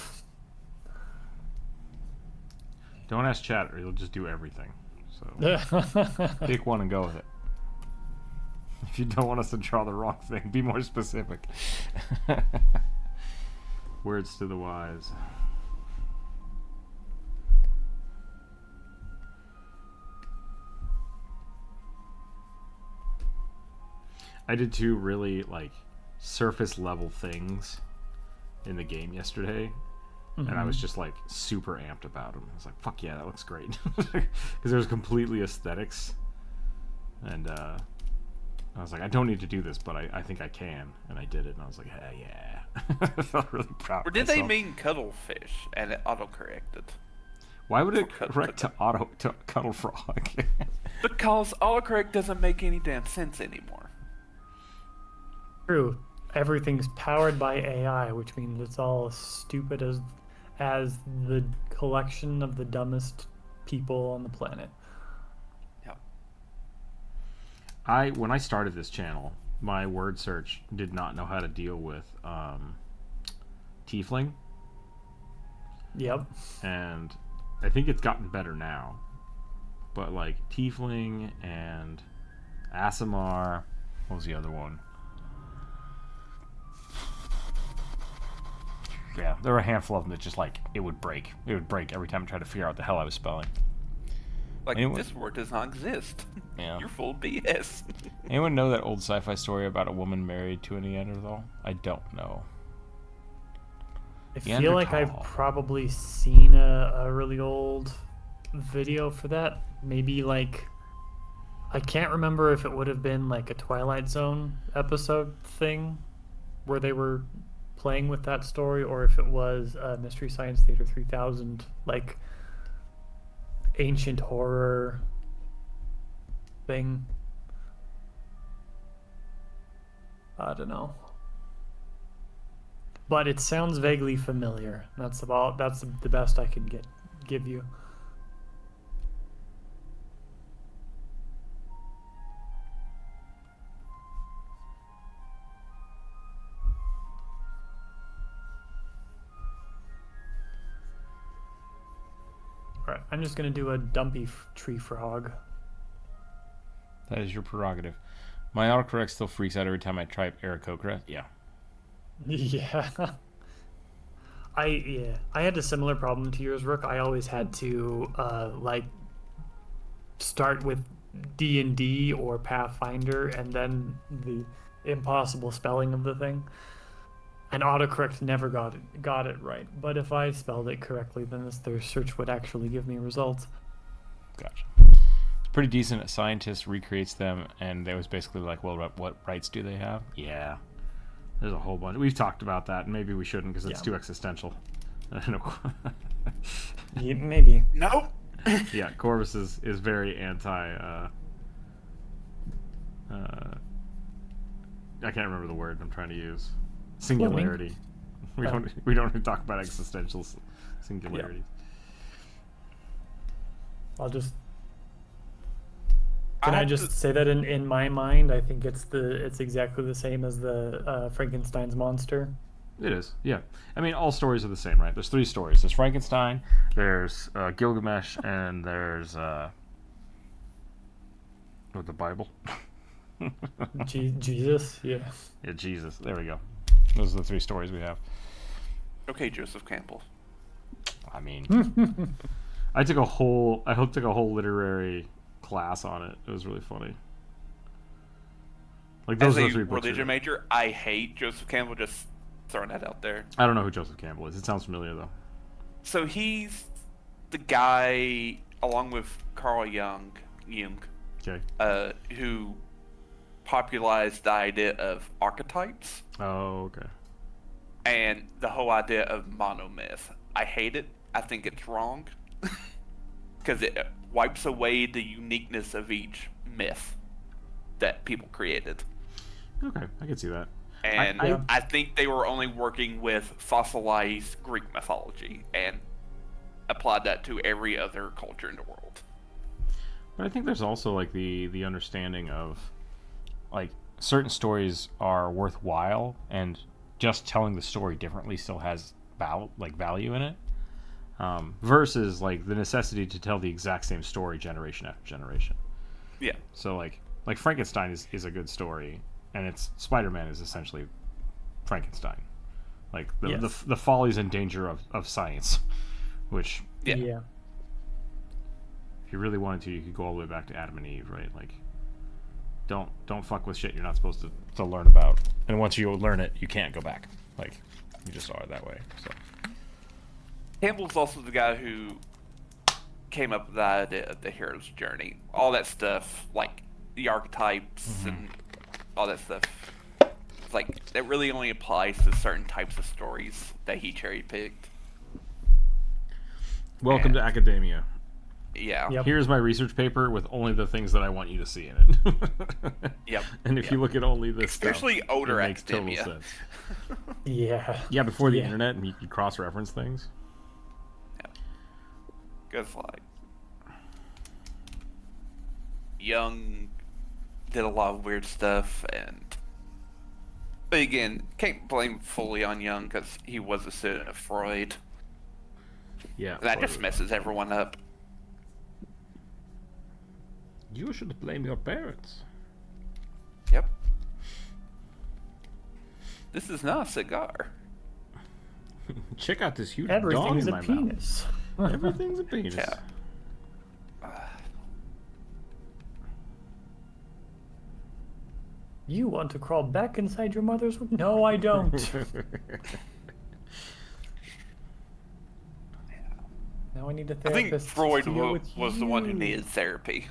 Don't ask chat or he'll just do everything. So pick one and go with it. If you don't want us to draw the wrong thing, be more specific. Words to the wise. I did 2 really like surface level things in the game yesterday, and I was just like super amped about them. I was like, fuck yeah, that looks great. Because there was completely aesthetics, and I was like, I don't need to do this, but I think I can, and I did it, and I was like, yeah. I felt really proud Or of did they myself. mean cuttlefish and it auto-corrected? Why would it correct to cuddle frog? Because autocorrect doesn't make any damn sense anymore. True. Everything's powered by AI, which means it's all as stupid as the collection of the dumbest people on the planet. Yeah. When I started this channel, my word search did not know how to deal with tiefling, Yep. and I think it's gotten better now. But like tiefling and Asimar, what was the other one? Yeah, there were a handful of them that just like it would break. It would break every time I tried to figure out what the hell I was spelling. Like, Anyone- this word does not exist. Yeah. You're full of BS. Anyone know that old sci-fi story about a woman married to a Neanderthal? I don't know. I feel like I've Neanderthal. probably seen a really old video for that. Maybe like I can't remember if it would have been like a Twilight Zone episode thing where they were playing with that story, or if it was Mystery Science Theater 3000, like ancient horror thing. I don't know. But it sounds vaguely familiar. That's the best I can give you. Alright, I'm just gonna do a dumpy tree frog. That is your prerogative. My autocorrect still freaks out every time I type Aarakocra. Yeah. Yeah. I had a similar problem to yours, Rook. I always had to like start with D&D or Pathfinder and then the impossible spelling of the thing. And autocorrect never got it right. But if I spelled it correctly, then their search would actually give me results. Gotcha. It's pretty decent. A scientist recreates them, and it was basically like, well, what rights do they have? Yeah. There's a whole bunch. We've talked about that, and maybe we shouldn't because it's too existential. Yeah, maybe. Nope. Yeah, Corvus is very anti. I can't remember the word I'm trying to use. Singularity. We don't talk about existential singularities. I'll just. Can I just say that in my mind, I think it's exactly the same as the Frankenstein's monster. It is, yeah. I mean, all stories are the same, right? There's 3 stories. There's Frankenstein, there's Gilgamesh, and there's the Bible. Jesus, yeah. Yeah, Jesus. There we go. Those are the 3 stories we have. Okay, Joseph Campbell. I mean, I took a whole literary class on it. It was really funny. Like those As are a the 3 books. religion major, I hate Joseph Campbell. Just throwing that out there. I don't know who Joseph Campbell is. It sounds familiar though. So he's the guy, along with Carl Jung, Okay. who popularized the idea of archetypes Oh, okay. and the whole idea of monomyth. I hate it. I think it's wrong because it wipes away the uniqueness of each myth that people created. Okay, I can see that. And I- I think they were only working with fossilized Greek mythology and applied that to every other culture in the world. But I think there's also like the understanding of like certain stories are worthwhile, and just telling the story differently still has value in it. Versus like the necessity to tell the exact same story generation after generation. Yeah. So like Frankenstein is a good story, and it's Spider-Man is essentially Frankenstein. Like the follies and danger of science, which Yeah. if you really wanted to, you could go all the way back to Adam and Eve, right? Like don't fuck with shit you're not supposed to learn about. And once you learn it, you can't go back. Like you just are that way. So Campbell's also the guy who came up with the idea of the hero's journey. All that stuff, like the archetypes and all that stuff. It's like, that really only applies to certain types of stories that he cherry-picked. welcome to academia. Yeah. Yep. Here's my research paper with only the things that I want you to see in it. Yep. And if you look at only this Especially stuff, older it makes academia. total sense. Yeah. Yeah, before the Yeah. internet, and you could cross-reference things. Because, like, Jung did a lot of weird stuff, but again, can't blame fully on Jung because he was a student of Freud. Yeah. That just messes everyone up. You should blame your parents. Yep. This is not a cigar. Check out this huge dong Everything's in a my penis. mouth. Everything's a penis. Yeah. You want to crawl back inside your mother's womb? No, I don't. I need a I think therapist. Freud to deal with was the one who you." needed therapy.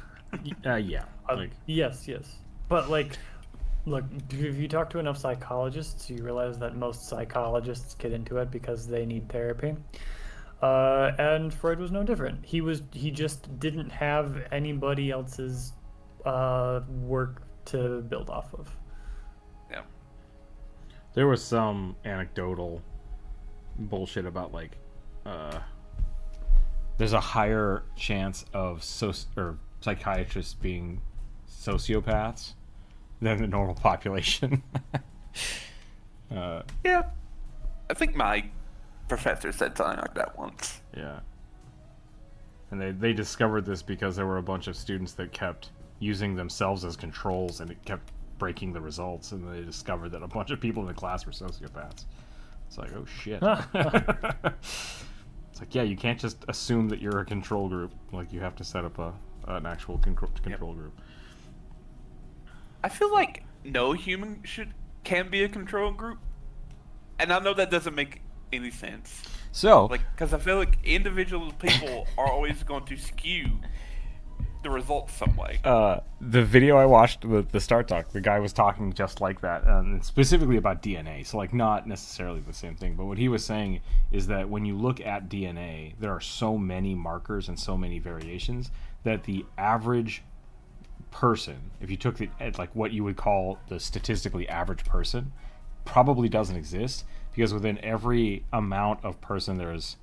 Yeah. Like, Yes, but like, look, if you talk to enough psychologists, you realize that most psychologists get into it because they need therapy. And Freud was no different. He just didn't have anybody else's work to build off of. Yeah. there was some anecdotal bullshit about like, there's a higher chance of psychiatrists being sociopaths than the normal population. Yeah. I think my professor said something like that once. Yeah. And they discovered this because there were a bunch of students that kept using themselves as controls and it kept breaking the results, and they discovered that a bunch of people in the class were sociopaths. It's like, oh shit. It's like, yeah, you can't just assume that you're a control group. Like, you have to set up an actual control group. I feel like no human can be a control group, and I know that doesn't make any sense. So, Like, because I feel like individual people are always going to skew the results some way. the video I watched, the Start Talk, the guy was talking just like that, and specifically about DNA. So, like, not necessarily the same thing, but what he was saying is that when you look at DNA, there are so many markers and so many variations that the average person, if you took like what you would call the statistically average person, probably doesn't exist, because within every amount of person there is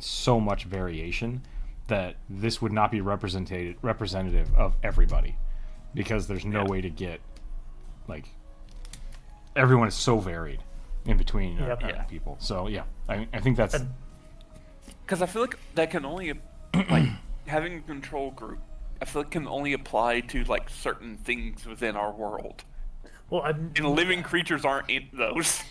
so much variation that this would not be representative of everybody, because there's no way to get, like, everyone is so varied in between people. So yeah, I think that's Because I feel like that can only, like, having a control group, I feel like can only apply to, like, certain things within our world. Well, And living creatures aren't in those.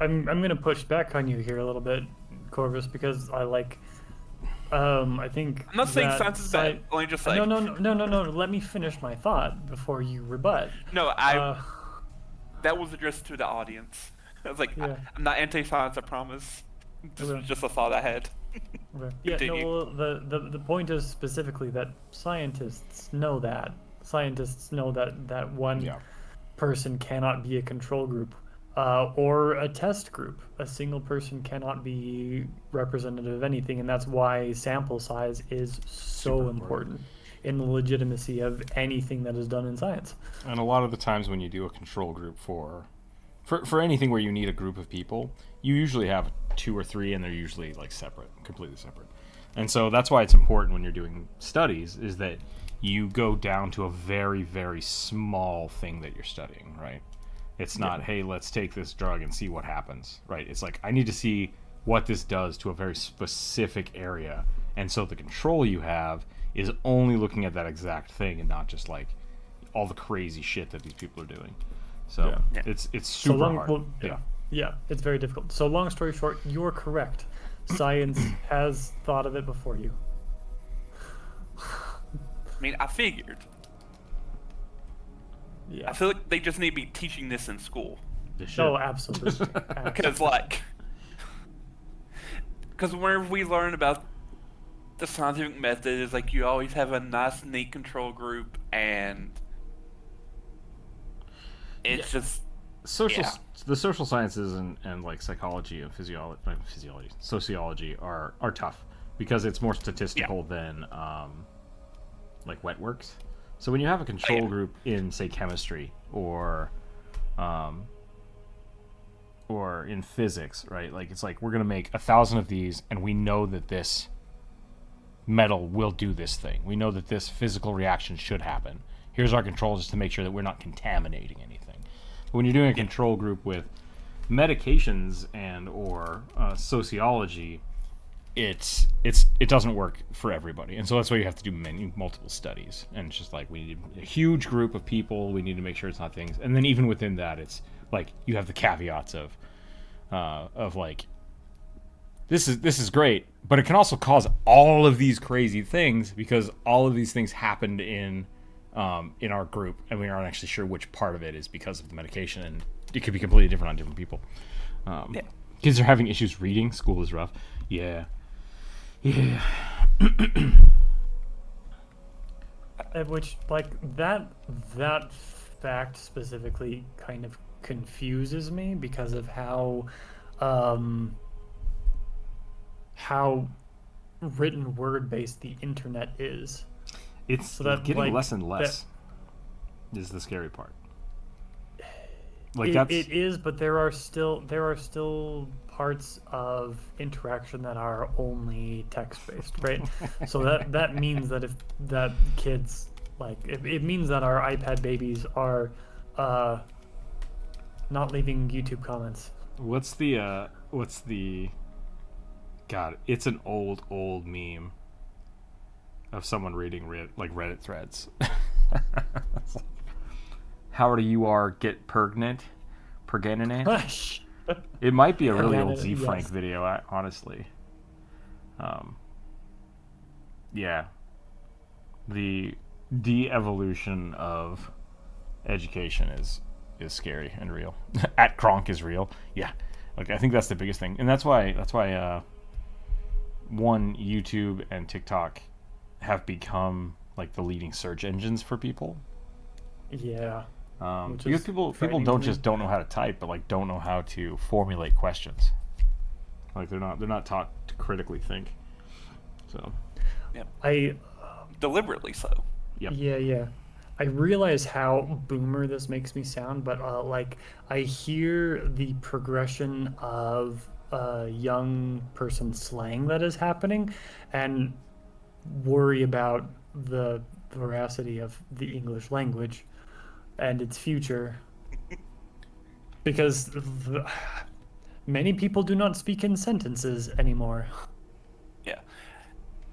I'm gonna push back on you here a little bit, Corvus, because I think I'm not saying that science is bad, only just like... No. Let me finish my thought before you rebut. No, that was addressed to the audience. I was like, Yeah. I'm not anti-science, I promise. This was just a thought I had. Okay. Yeah, Continue. no, well, the point is specifically that scientists know that. Scientists know that one person cannot be a control group or a test group. A single person cannot be representative of anything, and that's why sample size is so important in the legitimacy of anything that is done in science. And a lot of the times when you do a control group for anything where you need a group of people, you usually have 2 or 3, and they're usually like separate, completely separate. And so that's why it's important when you're doing studies is that you go down to a very, very small thing that you're studying, right? It's not, hey, let's take this drug and see what happens, right? It's like, I need to see what this does to a very specific area. And so the control you have is only looking at that exact thing and not just like all the crazy shit that these people are doing. So it's super hard. Well, yeah, it's very difficult. So long story short, you're correct. Science has thought of it before you. I mean, I figured. Yeah. I feel like they just need to be teaching this in school. No, absolutely. Because, like... Because whenever we learn about the scientific method, it's like you always have a nice, neat control group, and... It's just... The social sciences and like psychology and sociology are tough because it's more statistical than like wet works. So when you have a control group in, say, chemistry or in physics, right? Like, it's like, we're gonna make 1,000 of these, and we know that this metal will do this thing. We know that this physical reaction should happen. Here's our control, just to make sure that we're not contaminating anything. But when you're doing a control group with medications and or sociology, it doesn't work for everybody, and so that's why you have to do multiple studies. And it's just like, we need a huge group of people. We need to make sure it's not things, and then even within that, it's like you have the caveats of like, this is great, but it can also cause all of these crazy things because all of these things happened in our group, and we aren't actually sure which part of it is because of the medication, and it could be completely different on different people. Kids are having issues reading. School is rough. Yeah. Yeah. Which, like, that fact specifically kind of confuses me because of um, how written word based the internet is. It's So that, getting like, less and that less is the scary part. Like it, that's it is, but there are still parts of interaction that are only text based, right? So that means that if that kids like it means that our iPad babies are uh not leaving YouTube comments. what's the God, it's an old meme of someone reading like Reddit threads. It's like, how do you are get pregnant? It might be a really old Z Frank Yes. video, honestly. Yeah, the de-evolution of education is scary and real. At Kronk is real. Yeah, like I think that's the biggest thing, and that's why one, YouTube and TikTok have become like the leading search engines for people. Yeah. Which Because is people frightening don't to me. just don't know how to type, but like don't know how to formulate questions. Like they're not taught to critically think. So I Deliberately so. yep. Yeah. I realize how boomer this makes me sound, but like I hear the progression of young person slang that is happening, and worry about the veracity of the English language and its future, because many people do not speak in sentences anymore. Yeah.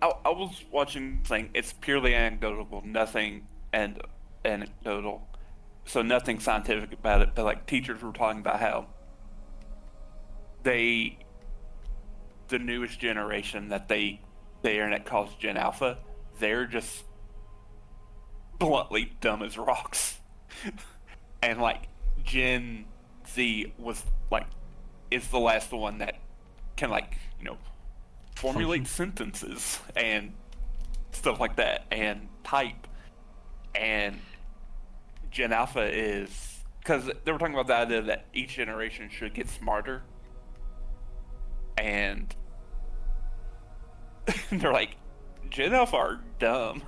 I was watching thing. It's purely anecdotal, nothing and anecdotal, so nothing scientific about it. But like teachers were talking about how they, the newest generation that the internet calls Gen Alpha, they're just bluntly dumb as rocks, and like Gen Z was like is the last one that can like formulate sentences and stuff like that and type. And Gen Alpha is because they were talking about the idea that each generation should get smarter, and they're like, Gen Alpha are dumb.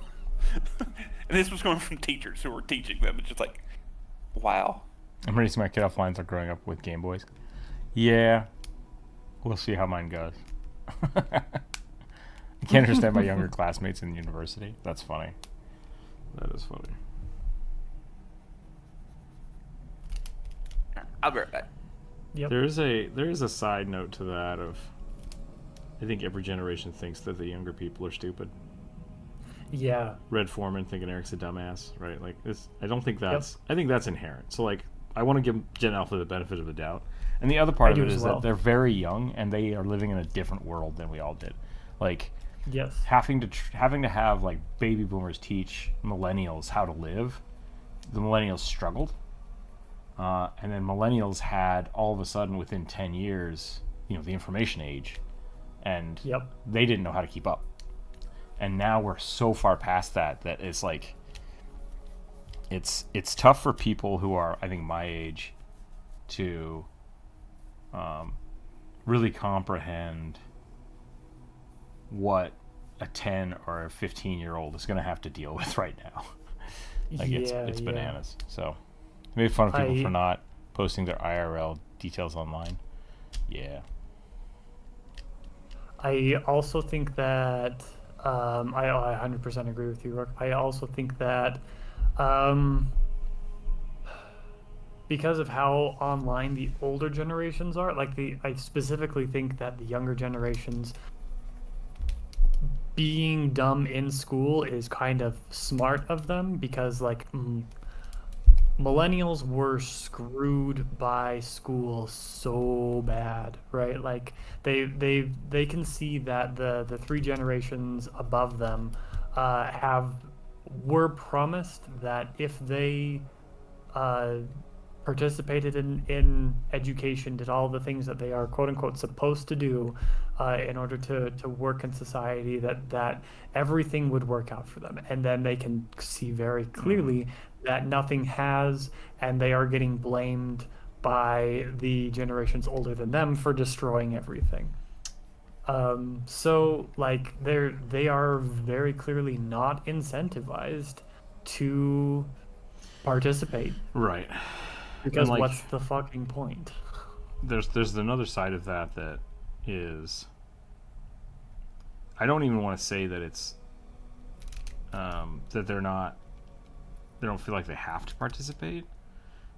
And this was coming from teachers who were teaching them. It's just like, wow. I'm ready to see my kid offlines are growing up with Game Boys. Yeah, we'll see how mine goes. I can't understand my younger classmates in university. That's funny. That is funny. I'll be right back. Yep. There is a side note to that of, I think every generation thinks that the younger people are stupid. Yeah. Red Foreman thinking Eric's a dumbass, right? Like this, I don't think that's. I think that's inherent. So like, I want to give Gen Alpha the benefit of the doubt, and the other part of do it as is well. that they're very young and they are living in a different world than we all did. Like Yes. having to have like baby boomers teach millennials how to live. The millennials struggled, and then millennials had all of a sudden within 10 years, the information age, and Yep. they didn't know how to keep up. And now we're so far past that it's like it's tough for people who are, I think, my age to really comprehend what a 10 or a 15-year-old is going to have to deal with right now. Like it's bananas. So it made fun of people for not posting their IRL details online. Yeah. I also think that I 100% agree with you, Rook. I also think that because of how online the older generations are, I specifically think that the younger generations being dumb in school is kind of smart of them, because millennials were screwed by school so bad, right? Like they can see that the three generations above them were promised that if they participated in education, did all the things that they are quote unquote supposed to do in order to work in society, that everything would work out for them. And then they can see very clearly that nothing has, and they are getting blamed by the generations older than them for destroying everything. So like they are very clearly not incentivized to participate. Right. Because like, what's the fucking point? There's another side of that is, I don't even want to say that it's that they don't feel like they have to participate,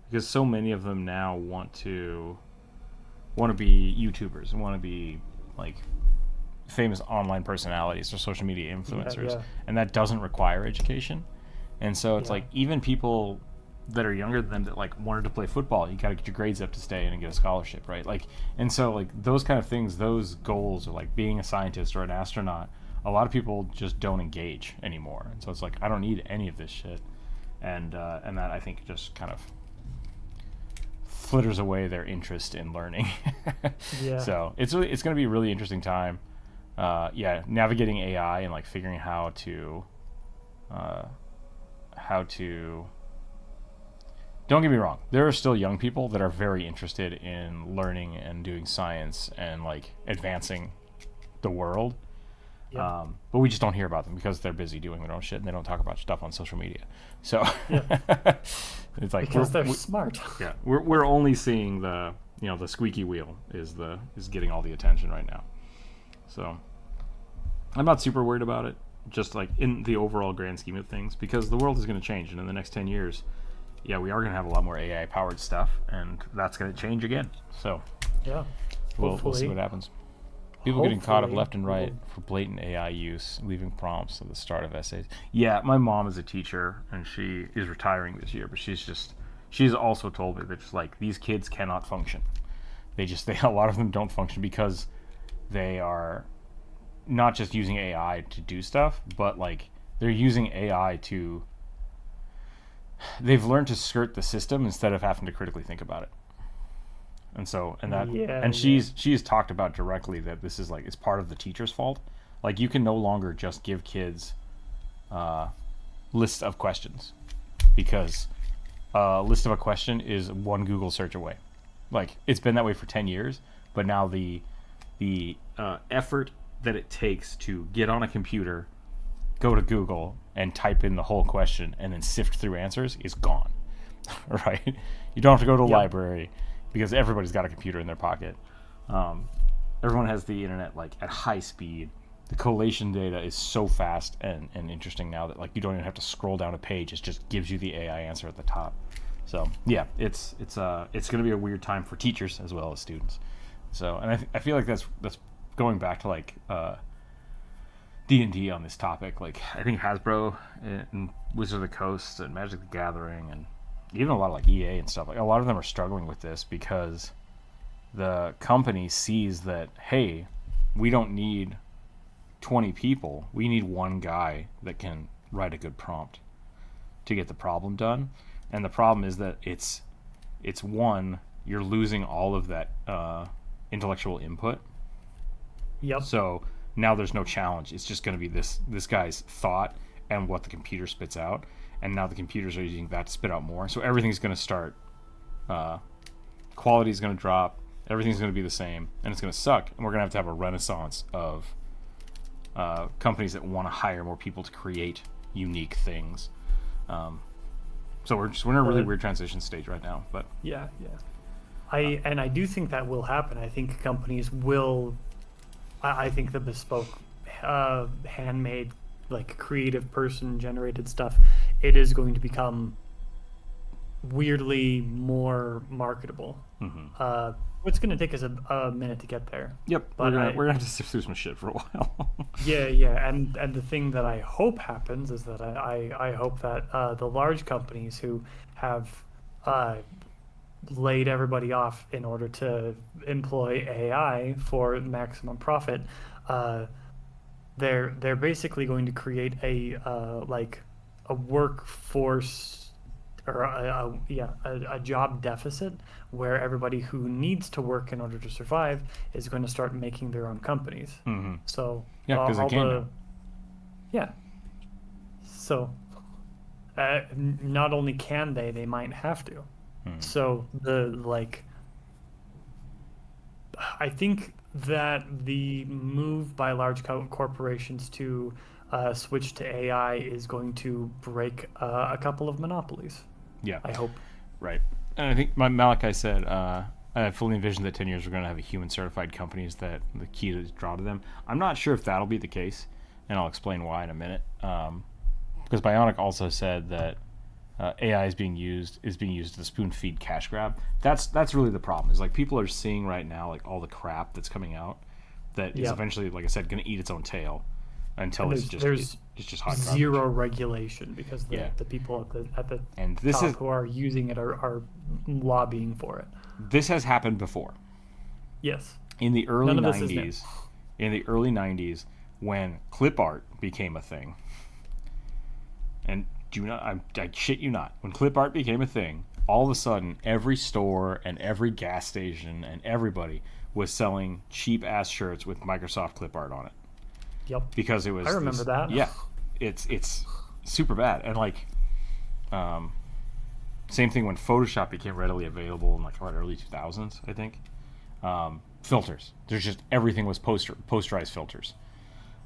because so many of them now want to be YouTubers and want to be like famous online personalities or social media influencers, Yeah. and that doesn't require education. And so it's Yeah. like, even people that are younger than them that like wanted to play football, you got to get your grades up to stay in and get a scholarship, right? Like, and so like those kind of things, those goals, or like being a scientist or an astronaut, a lot of people just don't engage anymore. And so it's like, I don't need any of this shit, and that, I think, just kind of flitters away their interest in learning. Yeah. So it's going to be a really interesting time. Navigating AI and like figuring how to don't get me wrong, there are still young people that are very interested in learning and doing science and like advancing the world. Yeah. But we just don't hear about them because they're busy doing their own shit and they don't talk about stuff on social media. So it's like, Because they're smart. yeah, we're only seeing the squeaky wheel is getting all the attention right now. So I'm not super worried about it, just like in the overall grand scheme of things, because the world is going to change, and in the next 10 years, yeah, we are going to have a lot more AI powered stuff, and that's going to change again. So Yeah. we'll see what happens. People getting caught up Hopefully left and right for blatant AI use, leaving prompts at the start of essays. Yeah, my mom is a teacher, and she is retiring this year, but she's also told me that just like, these kids cannot function. They a lot of them don't function because they are not just using AI to do stuff, but like they're using AI to, they've learned to skirt the system instead of having to critically think about it. And so, she's talked about directly that this is like, it's part of the teacher's fault. Like, you can no longer just give kids lists of questions, because a list of a question is one Google search away. Like, it's been that way for 10 years, but now the effort that it takes to get on a computer, go to Google, and type in the whole question and then sift through answers is gone. Right? You don't have to go to a library, because everybody's got a computer in their pocket. Everyone has the internet like at high speed. The collation data is so fast and interesting now that like you don't even have to scroll down a page. It just gives you the AI answer at the top. So yeah, it's going to be a weird time for teachers as well as students. So, and I feel like that's going back to like D&D on this topic. Like, I think Hasbro and Wizard of the Coast and Magic the Gathering and even a lot of like EA and stuff, like a lot of them are struggling with this because the company sees that, hey, we don't need 20 people. We need one guy that can write a good prompt to get the problem done. And the problem is that it's one, you're losing all of that intellectual input. Yep. So now there's no challenge. It's just going to be this guy's thought and what the computer spits out. And now the computers are using that to spit out more. So everything's going to start, quality's going to drop, everything's going to be the same, and it's going to suck. And we're going to have a renaissance of companies that want to hire more people to create unique things. So we're in a really weird transition stage right now. But Yeah. I do think that will happen. I think companies will. I think the bespoke, handmade, like creative person generated stuff, it is going to become weirdly more marketable. It's going to take us a minute to get there. yep, But we're gonna have to sift through some shit for a while. Yeah, and the thing that I hope happens is that I hope that the large companies who have laid everybody off in order to employ AI for maximum profit, they're basically going to create a workforce or a job deficit where everybody who needs to work in order to survive is going to start making their own companies. Mm-hmm. So Yeah, because they all can the now. yeah. So not only can they might have to. So I think that the move by large corporations to switch to AI is going to break a couple of monopolies. Yeah. I hope. Right. And I think Malachi said, I fully envision that 10 years we're going to have human certified companies that the key to draw to them. I'm not sure if that'll be the case, and I'll explain why in a minute. Because Bionic also said that AI is being used to spoon feed cash grab. That's really the problem. Is like people are seeing right now like all the crap that's coming out that is eventually, like I said, going to eat its own tail until it's just hot zero garbage. regulation because the people at the And this top is who are using it are lobbying for it. this has happened before. Yes. In the early None of this is new. 90s, in the early 90s, when clip art became a thing, and I shit you not, when clip art became a thing, all of a sudden every store and every gas station and everybody was selling cheap ass shirts with Microsoft clip art on it. Yep. Because it was I remember that. Yeah, it's super bad. And like same thing when Photoshop became readily available in like early 2000s, I think. Filters. There's just everything was posterized filters.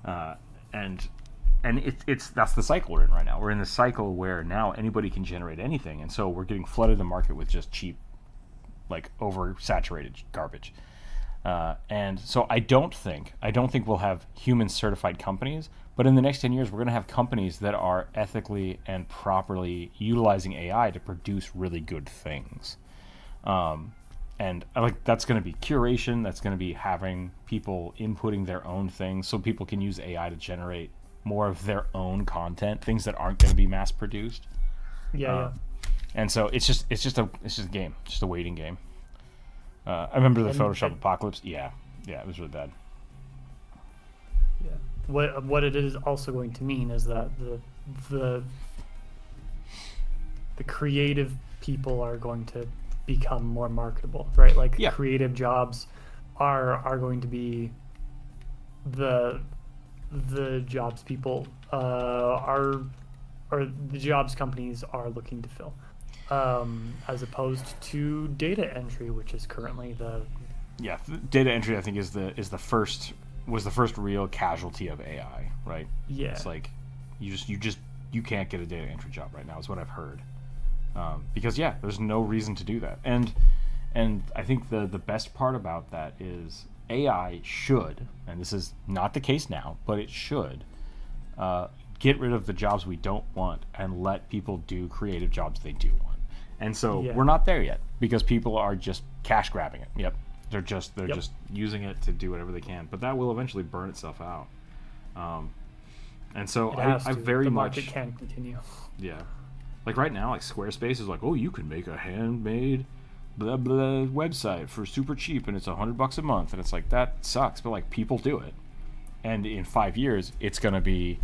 And it's that's the cycle we're in right now. We're in the cycle where now anybody can generate anything, and so we're getting flooded the market with just cheap, like oversaturated garbage. And so I don't think we'll have human certified companies, but in the next 10 years we're going to have companies that are ethically and properly utilizing AI to produce really good things. And like that's going to be curation. That's going to be having people inputting their own things, so people can use AI to generate more of their own content, things that aren't going to be mass produced. Yeah. And so it's just a game, just a waiting game. I remember the Photoshop apocalypse. Yeah, it was really bad. Yeah. What it is also going to mean is that the creative people are going to become more marketable, right? Like creative jobs are going to be the jobs people or the jobs companies are looking to fill, as opposed to data entry, which is currently data entry. I think was the first real casualty of AI, right? Yeah, it's like you can't get a data entry job right now, is what I've heard, because there's no reason to do that. And I think the best part about that is AI should, and this is not the case now, but it should get rid of the jobs we don't want and let people do creative jobs they do want. And so we're not there yet because people are just cash grabbing it. Yep, they're just using it to do whatever they can. But that will eventually burn itself out. And so I very the much market can't continue. Yeah, like right now, like Squarespace is like, oh, you can make a handmade blah blah website for super cheap and it's $100 a month, and it's like, that sucks, but like people do it. And in 5 years it's going to be,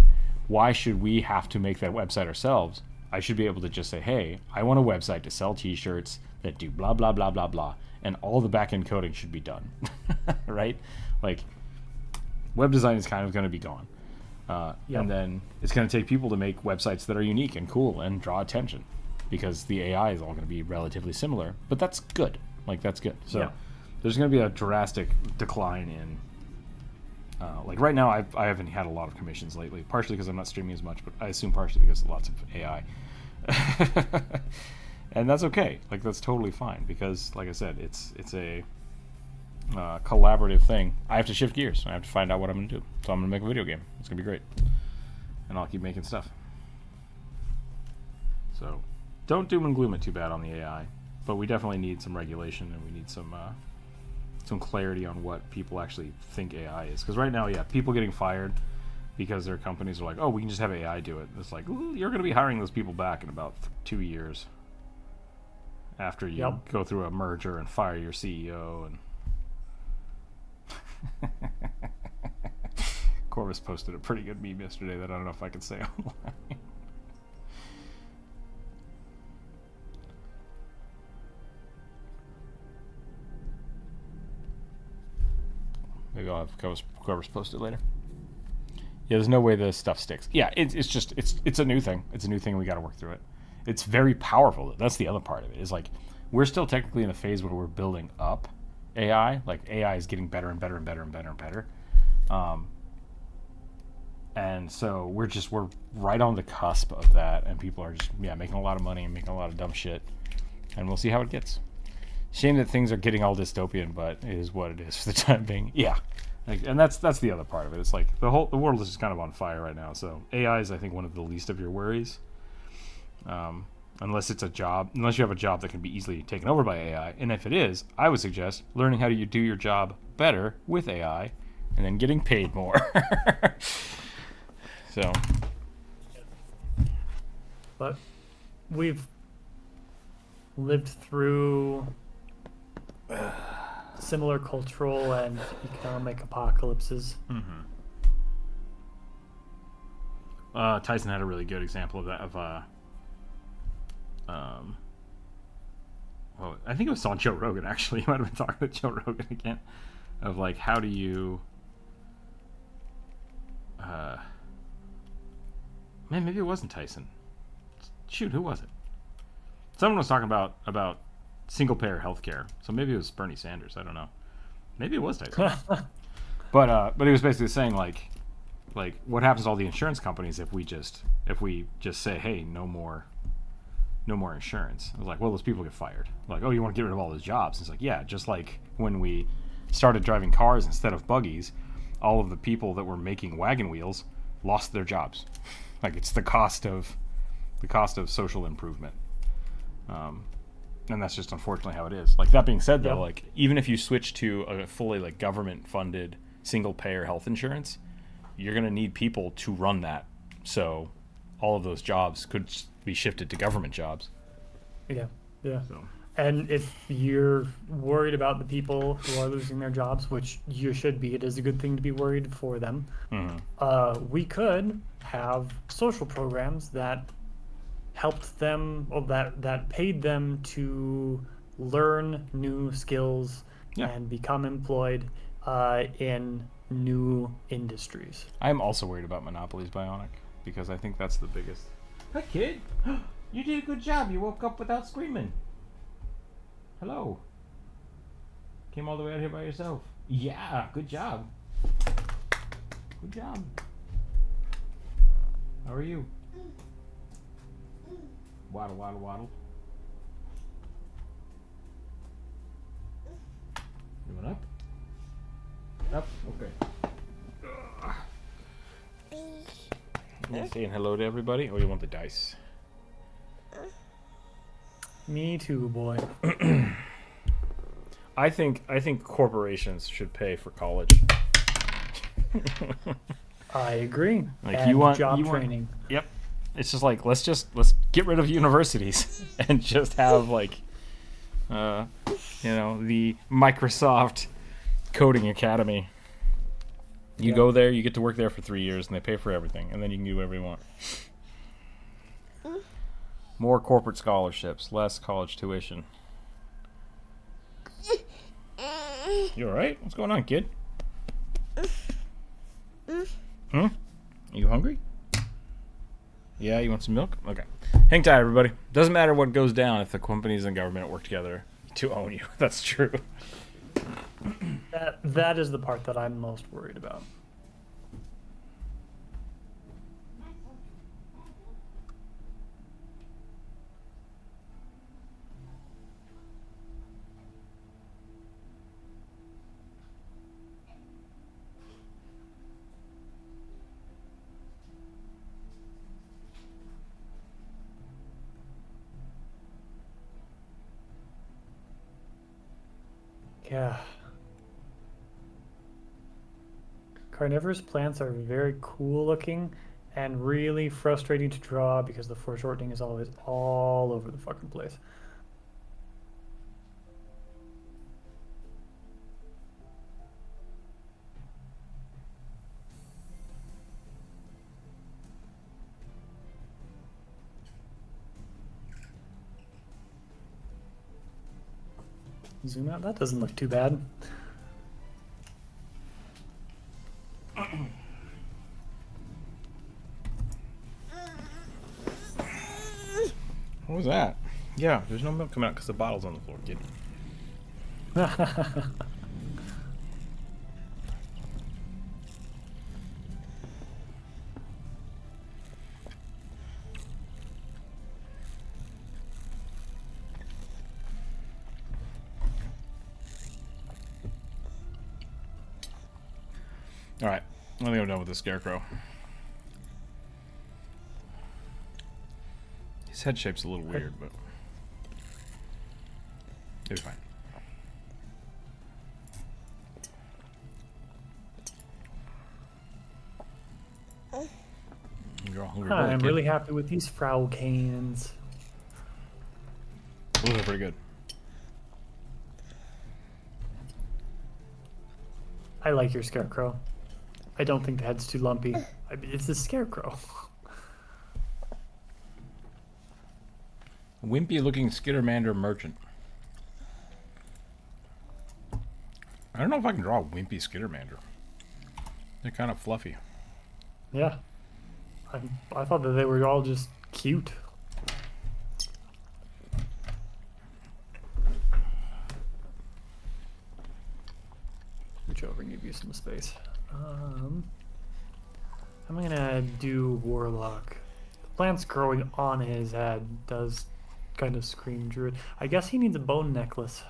why should we have to make that website ourselves? I should be able to just say, hey, I want a website to sell t-shirts that do blah blah blah blah blah, and all the back-end coding should be done. Right? Like web design is kind of going to be gone, and then it's going to take people to make websites that are unique and cool and draw attention, because the AI is all going to be relatively similar, but that's good. Like, that's good. So there's going to be a drastic decline in, like right now, I haven't had a lot of commissions lately, partially because I'm not streaming as much, but I assume partially because of lots of AI. And that's okay. Like, that's totally fine, because like I said, it's a collaborative thing. I have to shift gears. I have to find out what I'm going to do. So I'm going to make a video game. It's going to be great. And I'll keep making stuff. So don't doom and gloom it too bad on the AI, but we definitely need some regulation, and we need some clarity on what people actually think AI is. Because right now, people getting fired because their companies are like, oh, we can just have AI do it. It's like, ooh, you're going to be hiring those people back in about 2 years after you go through a merger and fire your CEO. And Corvus posted a pretty good meme yesterday that I don't know if I can say online. Maybe I'll have whoever's posted later. Yeah, there's no way this stuff sticks. Yeah, it's a new thing. It's a new thing. We got to work through it. It's very powerful. That's the other part of it. Is like we're still technically in the phase where we're building up AI. Like AI is getting better and better and better and better and better. And so we're right on the cusp of that, and people are just making a lot of money and making a lot of dumb shit, and we'll see how it gets. Shame that things are getting all dystopian, but it is what it is for the time being. Yeah. And that's the other part of it. It's like the world is just kind of on fire right now. So AI is, I think, one of the least of your worries, unless you have a job that can be easily taken over by AI. And if it is, I would suggest learning how to do your job better with AI, and then getting paid more. So, but we've lived through similar cultural and economic apocalypses. Mm-hmm. Tyson had a really good example of that. Well, I think it was on Joe Rogan, actually. He might have been talking to Joe Rogan again. Of like, how do you... man, maybe it wasn't Tyson. Shoot, who was it? Someone was talking about single-payer healthcare. So maybe it was Bernie Sanders. I don't know. Maybe it was Tyson. But he was basically saying like what happens to all the insurance companies if we just say, hey, no more insurance. I was like, well, those people get fired. Like, oh, you want to get rid of all those jobs? It's like, yeah, just like when we started driving cars instead of buggies, all of the people that were making wagon wheels lost their jobs. Like, it's the cost of social improvement. And that's just unfortunately how it is. Like, that being said, though, like, even if you switch to a fully like government-funded single-payer health insurance, you're going to need people to run that. So all of those jobs could be shifted to government jobs. Yeah. So. And if you're worried about the people who are losing their jobs, which you should be, it is a good thing to be worried for them. Mm-hmm. We could have social programs that helped them, or that paid them to learn new skills and become employed in new industries. I'm also worried about monopolies, Bionic, because I think that's the biggest. Hi, kid. You did a good job. You woke up without screaming. Hello. Came all the way out here by yourself. Yeah, good job. Good job. How are you? Waddle, waddle, waddle. You went up? Up? Okay. You saying hello to everybody, or you want the dice? Me too, boy. I think corporations should pay for college. I agree. Like, and you want training. Yep. It's just like let's get rid of universities and just have like the Microsoft Coding Academy. You go there, you get to work there for 3 years, and they pay for everything, and then you can do whatever you want. More corporate scholarships, less college tuition. You alright? What's going on, kid? You hungry? Yeah, you want some milk? Okay. Hang tight, everybody. Doesn't matter what goes down if the companies and government work together to own you. That's true. That is the part that I'm most worried about. Yeah. Carnivorous plants are very cool looking and really frustrating to draw because the foreshortening is always all over the fucking place. Zoom out, that doesn't look too bad. What was that? Yeah, there's no milk coming out because the bottle's on the floor, kid. Alright, I think I'm done with the scarecrow. His head shape's a little weird, but it'll be fine. You're all hungry. I'm really happy with these Frau cans. Those are pretty good. I like your scarecrow. I don't think the head's too lumpy. I mean, it's a scarecrow. Wimpy looking Skittermander merchant. I don't know if I can draw a wimpy Skittermander. They're kind of fluffy. Yeah. I thought that they were all just cute. Reach over and give you some space. I'm gonna do Warlock. The plants growing on his head does kind of scream druid. I guess he needs a bone necklace.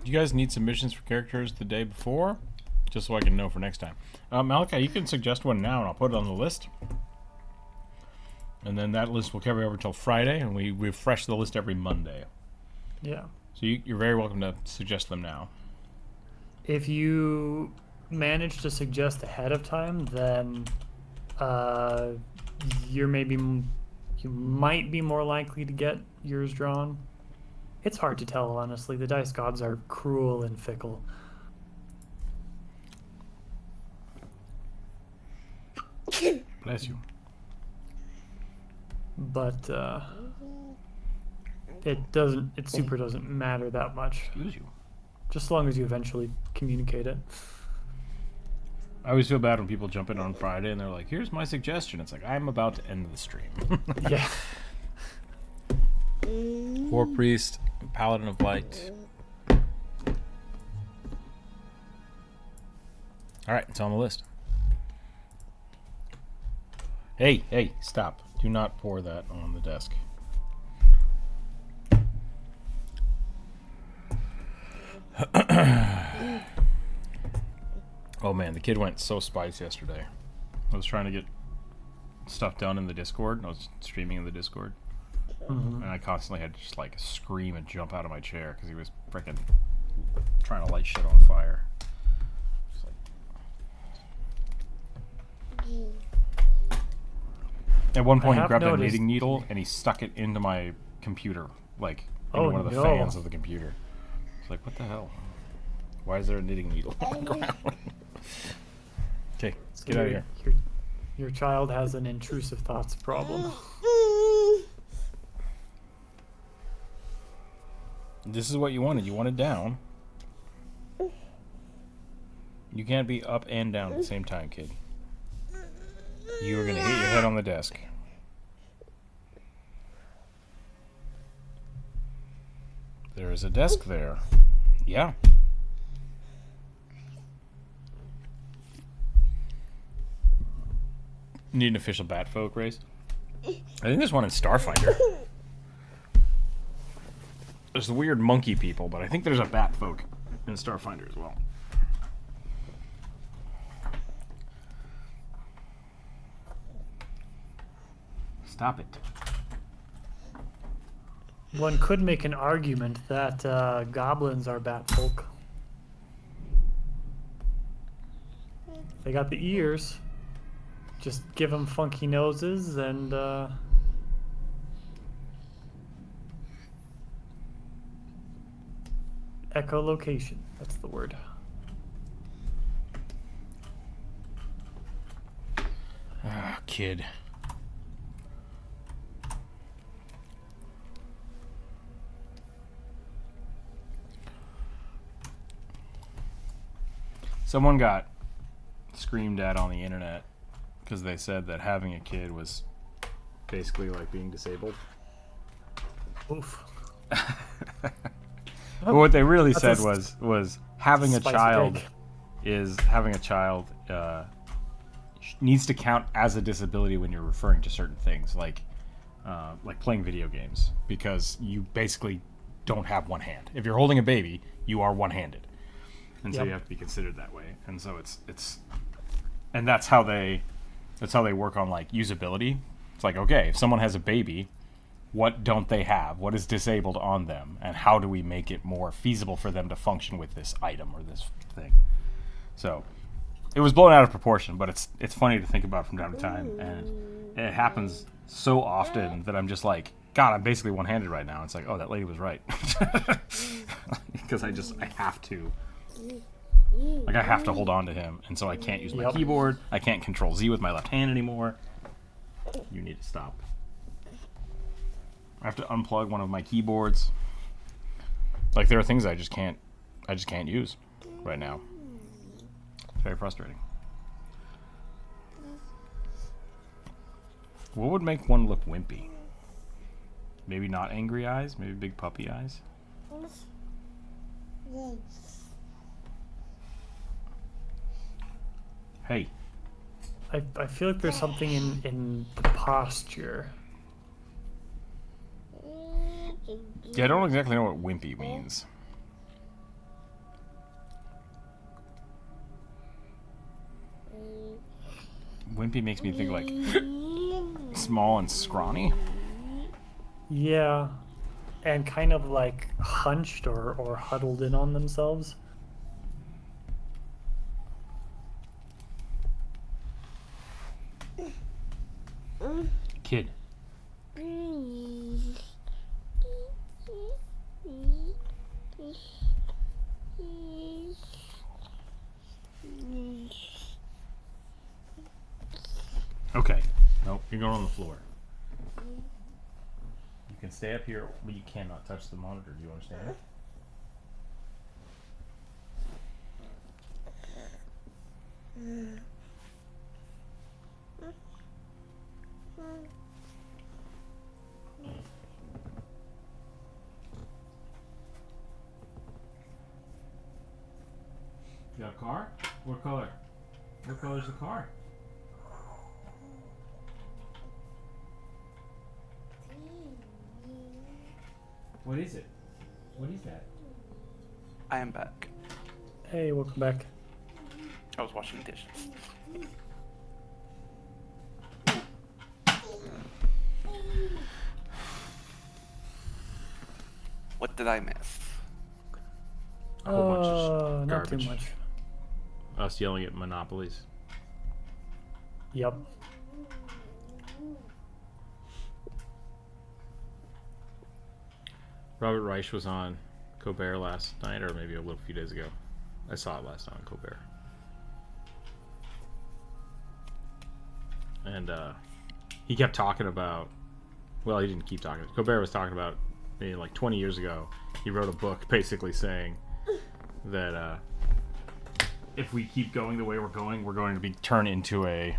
Do you guys need submissions for characters the day before? Just so I can know for next time. Malachi, you can suggest one now and I'll put it on the list. And then that list will carry over until Friday, and we refresh the list every Monday. Yeah. So you're very welcome to suggest them now. If you manage to suggest ahead of time, then you might be more likely to get yours drawn. It's hard to tell, honestly. The dice gods are cruel and fickle. Bless you. But it super doesn't matter that much. Excuse you. Just as long as you eventually communicate it. I always feel bad when people jump in on Friday and they're like, here's my suggestion. It's like, I'm about to end the stream. Yeah. War Priest, Paladin of Light. Alright, it's on the list. Hey, stop. Do not pour that on the desk. Oh man, the kid went so spice yesterday. I was trying to get stuff done in the Discord. I was streaming in the Discord. And I constantly had to just like scream and jump out of my chair because he was freaking trying to light shit on fire. Just like... At one point, he grabbed a knitting needle and he stuck it into my computer, like into one of the fans of the computer. It's like, what the hell? Why is there a knitting needle on the ground? Okay, So get out of here. Your child has an intrusive thoughts problem. This is what you wanted. You wanted down. You can't be up and down at the same time, kid. You are going to hit your head on the desk. There is a desk there. Yeah. Need an official Batfolk race? I think there's one in Starfinder. There's the weird monkey people, but I think there's a Batfolk in Starfinder as well. Stop it. One could make an argument that goblins are batfolk. They got the ears. Just give them funky noses and Echolocation. That's the word. Ah, kid. Someone got screamed at on the internet because they said that having a kid was basically like being disabled. Oof. But what they really That's said a was having a spicy child take. is having a child needs to count as a disability when you're referring to certain things like playing video games, because you basically don't have one hand. If you're holding a baby, you are one-handed, and so Yep. you have to be considered that way. And so it's and that's how they work on like usability. It's like, okay, if someone has a baby, what don't they have? What is disabled on them? And how do we make it more feasible for them to function with this item or this thing? So it was blown out of proportion, but it's funny to think about from time to time. And it happens so often that I'm just like, God, I'm basically one-handed right now. It's like, oh, that lady was right. Because I have to. Like, I have to hold on to him. And so I can't use my Yep. keyboard. I can't control Z with my left hand anymore. You need to stop. I have to unplug one of my keyboards. Like, there are things I just can't use right now. It's very frustrating. What would make one look wimpy? Maybe not angry eyes, maybe big puppy eyes. Hey, I feel like there's something in the posture. yeah, I don't exactly know what wimpy means. Wimpy makes me think like small and scrawny. Yeah. And kind of like hunched or huddled in on themselves. Kid. Okay. Nope, you're going on the floor. You can stay up here, but you cannot touch the monitor. Do you understand? You got a car? What color? What color's the car? What is it? What is that? I am back. Hey, welcome back. I was washing dishes. What did I miss? A whole bunch of Not too garbage. much. Us yelling at monopolies. Yep. Robert Reich was on Colbert last night, or maybe a little few days ago. I saw it last night on Colbert. And he kept talking about, well, he didn't keep talking. Colbert was talking about maybe like 20 years ago, he wrote a book basically saying that if we keep going the way we're going to be turned into a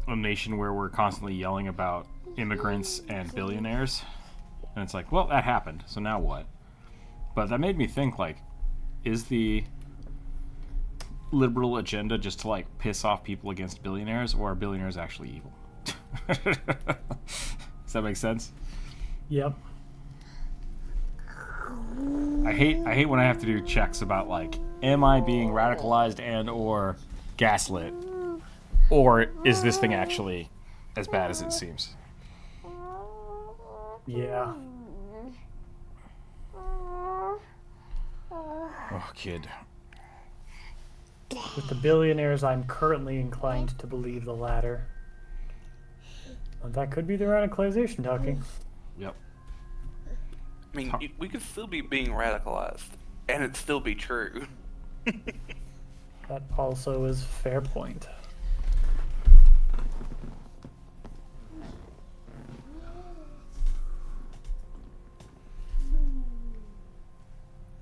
nation where we're constantly yelling about immigrants and billionaires. And it's like, well, that happened, so now what? But that made me think, like, is the liberal agenda just to, like, piss off people against billionaires, or are billionaires actually evil? Does that make sense? Yep. I hate when I have to do checks about, like, am I being radicalized and or gaslit, or is this thing actually as bad as it seems? Yeah. Oh, kid. With the billionaires, I'm currently inclined to believe the latter. Well, that could be the radicalization talking. Yep. I mean, we could still be being radicalized, and it still be true. That also is a fair point.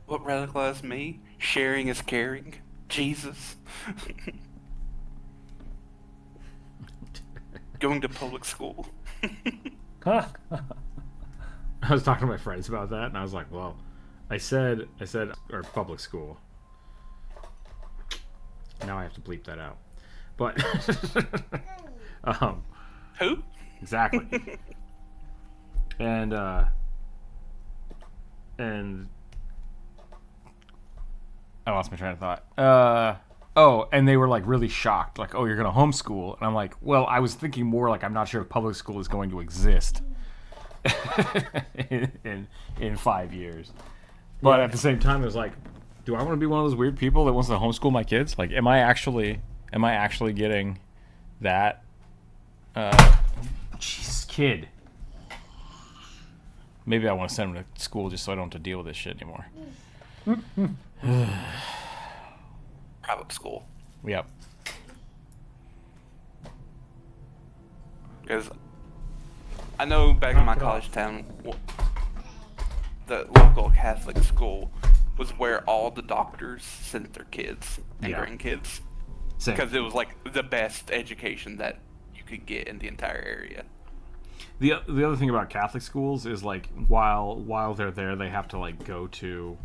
What radicalized me? Sharing is caring. Jesus. Going to public school. Huh. I was talking to my friends about that, and I was like, well, I said, or public school. Now I have to bleep that out. But, Who? exactly. And I lost my train of thought. And they were like really shocked, like, oh, you're gonna homeschool, and I'm like, well, I was thinking more like I'm not sure if public school is going to exist in 5 years. But at the same time, it was like, do I want to be one of those weird people that wants to homeschool my kids? Like, am I actually getting that? Jeez, kid. Maybe I want to send him to school just so I don't have to deal with this shit anymore. Private school. Yep. Because I know back in my college town, the local Catholic school was where all the doctors sent their kids and Yeah. grandkids. Same. Because it was like the best education that you could get in the entire area. The other thing about Catholic schools is like while they're there, they have to like go to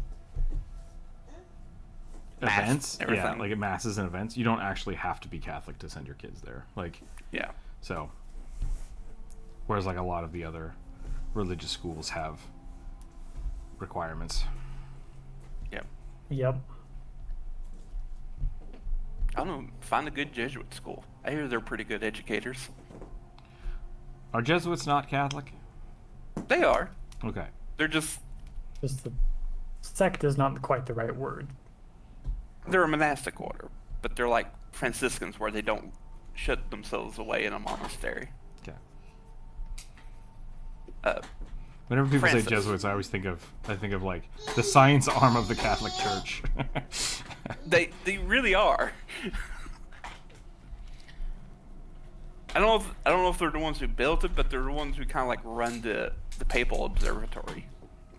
Mass, events, everything. like at masses and events. You don't actually have to be Catholic to send your kids there. Like, Yeah. so. Whereas like a lot of the other religious schools have requirements. Yep. Yep. I don't know. Find a good Jesuit school. I hear they're pretty good educators. Are Jesuits not Catholic? They are. Okay. They're just Just the sect is not quite the right word. they're a monastic order, but they're like Franciscans where they don't shut themselves away in a monastery. Okay. Francis. Whenever people say Jesuits, I think of like the science arm of the Catholic Church. They really are. I don't know if they're the ones who built it, but they're the ones who kind of like run the papal observatory.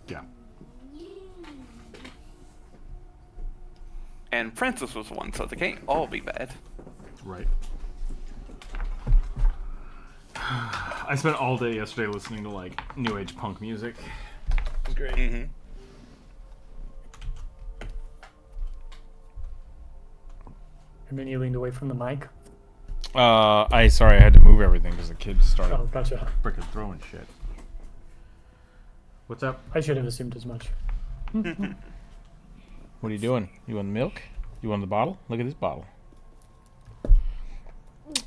Yeah. And Francis was one, so they can't all be bad. Right. I spent all day yesterday listening to like new age punk music. It was great. Mm-hmm. And then you leaned away from the mic. I had to move everything because the kids started Oh, gotcha. freaking throwing shit. What's up? I should have assumed as much. What are you doing? You want the milk? You want the bottle? Look at this bottle.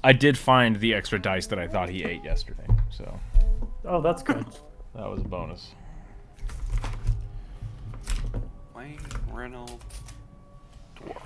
I did find the extra dice that I thought he ate yesterday, so Oh, that's good. that was a bonus. Wayne Reynolds, dwarf.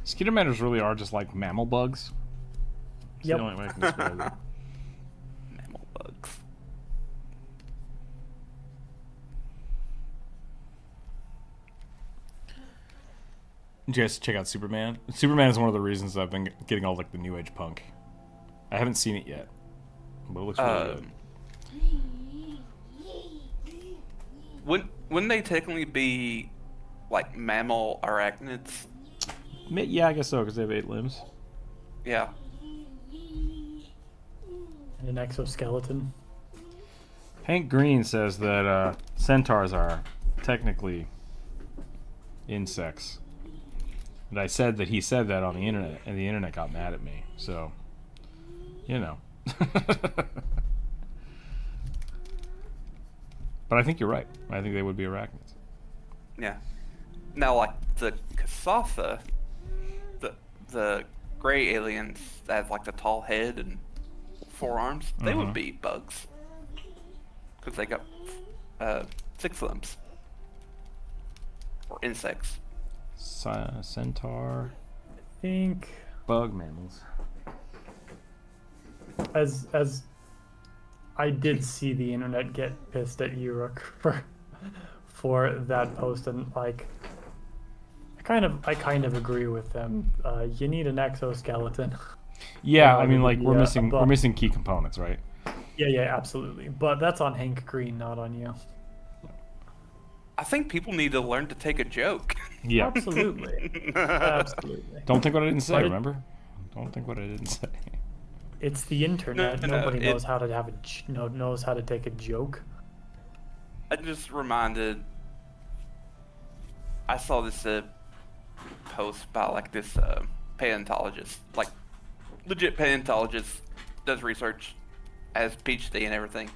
Skinner matters really are just like mammal bugs. It's Yep. the only way I can describe it. Mammal bugs. Did you guys check out Superman? Superman is one of the reasons I've been getting all like the new age punk. I haven't seen it yet, but it looks really good. Wouldn't they technically be like mammal arachnids? Yeah, I guess so because they have 8 limbs. Yeah. And an exoskeleton. Hank Green says that centaurs are technically insects. And I said that he said that on the internet, and the internet got mad at me. So, you know. But I think you're right. I think they would be arachnids. Yeah. Now, like the Kasatha, the gray aliens that have like the tall head and 4 arms, they would be bugs because they got 6 limbs or insects. Centaur, I think bug mammals. as I did see the internet get pissed at Uruk for that post, and like I kind of agree with them. You need an exoskeleton. Yeah, in I mean, order like to we're be a missing bug. key components, right? Yeah, absolutely. But that's on Hank Green, not on you. I think people need to learn to take a joke. Yeah. Absolutely, absolutely. Don't think what I didn't say. But Remember? Don't think what I didn't say. it's the internet. No, Nobody knows how to have knows how to take a joke. I just reminded. I saw this post by like this paleontologist, like legit paleontologist, does research, has PhD and everything,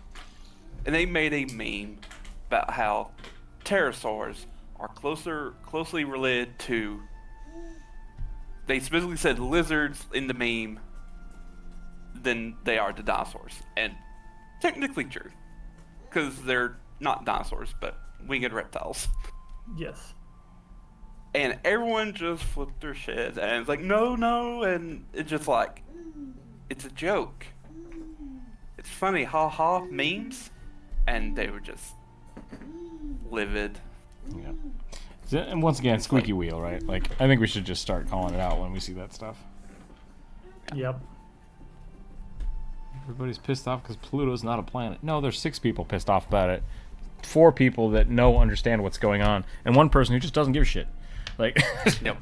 and they made a meme about how pterosaurs are closely related to. They specifically said lizards in the meme than they are to dinosaurs, and technically true, because they're not dinosaurs but winged reptiles. Yes. And everyone just flipped their shit and it's like, no, and it's just like, it's a joke. It's funny, ha memes, and they were just livid. Yeah. And once again, squeaky wheel, right? Like, I think we should just start calling it out when we see that stuff. Yep. Everybody's pissed off because Pluto's not a planet. No, there's 6 people pissed off about it. 4 people that understand what's going on, and 1 person who just doesn't give a shit. Like, Yep.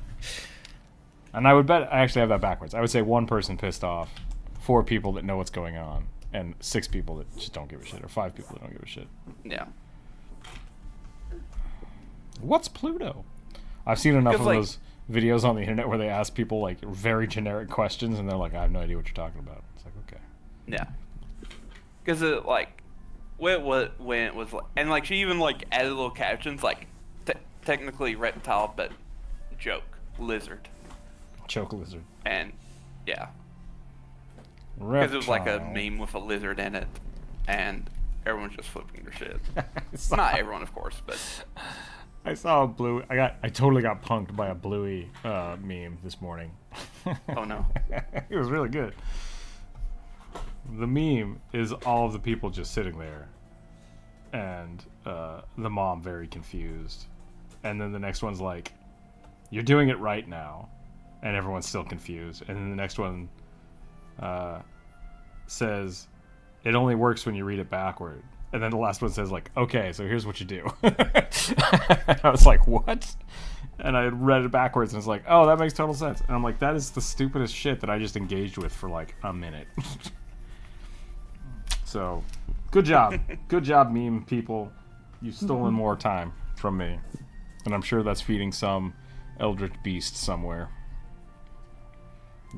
And I would bet I actually have that backwards. I would say 1 person pissed off, 4 people that know what's going on, and 6 people that just don't give a shit, or 5 people that don't give a shit. Yeah. What's Pluto? I've seen enough of Like, those videos on the internet where they ask people like very generic questions, and they're like, "I have no idea what you're talking about." It's like, okay. yeah. Because it, like, when it was like, and like she even like added little captions like, technically reptile, but joke, lizard. Choke lizard. And, yeah. Because it was like a Reptile. meme with a lizard in it, and everyone's just flipping their shit. I Not everyone, of course, but saw a blue. I totally got punked by a Bluey meme this morning. oh no. It was really good. The meme is all of the people just sitting there, and the mom very confused, and then the next one's like, "You're doing it right now," and everyone's still confused, and then the next one says, "It only works when you read it backward." And then the last one says, like, "Okay, so here's what you do." I was like, what? And I read it backwards, and it's like, oh, that makes total sense. And I'm like, that is the stupidest shit that I just engaged with for, like, a minute. So, good job. Good job, meme people. You've stolen more time from me. And I'm sure that's feeding some eldritch beast somewhere.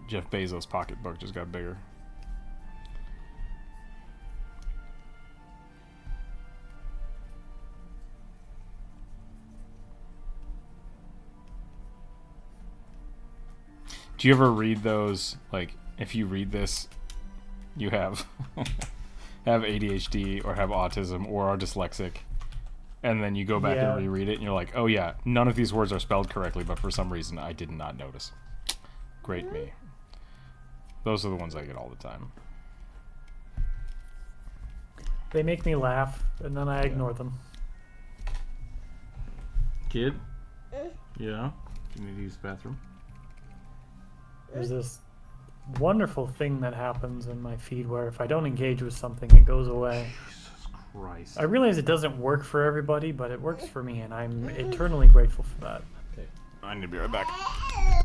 Jeff Bezos' pocketbook just got bigger. Do you ever read those, like, if you read this, you have have ADHD or have autism or are dyslexic, and then you go back and reread it and you're like, oh yeah, none of these words are spelled correctly, but for some reason I did not notice. Great me. Those are the ones I get all the time. They make me laugh, and then I ignore them. Kid? Yeah? Do you need to use the bathroom? There's this wonderful thing that happens in my feed where if I don't engage with something, it goes away. Jesus Christ. I realize it doesn't work for everybody, but it works for me, and I'm eternally grateful for that. Okay. I need to be right back.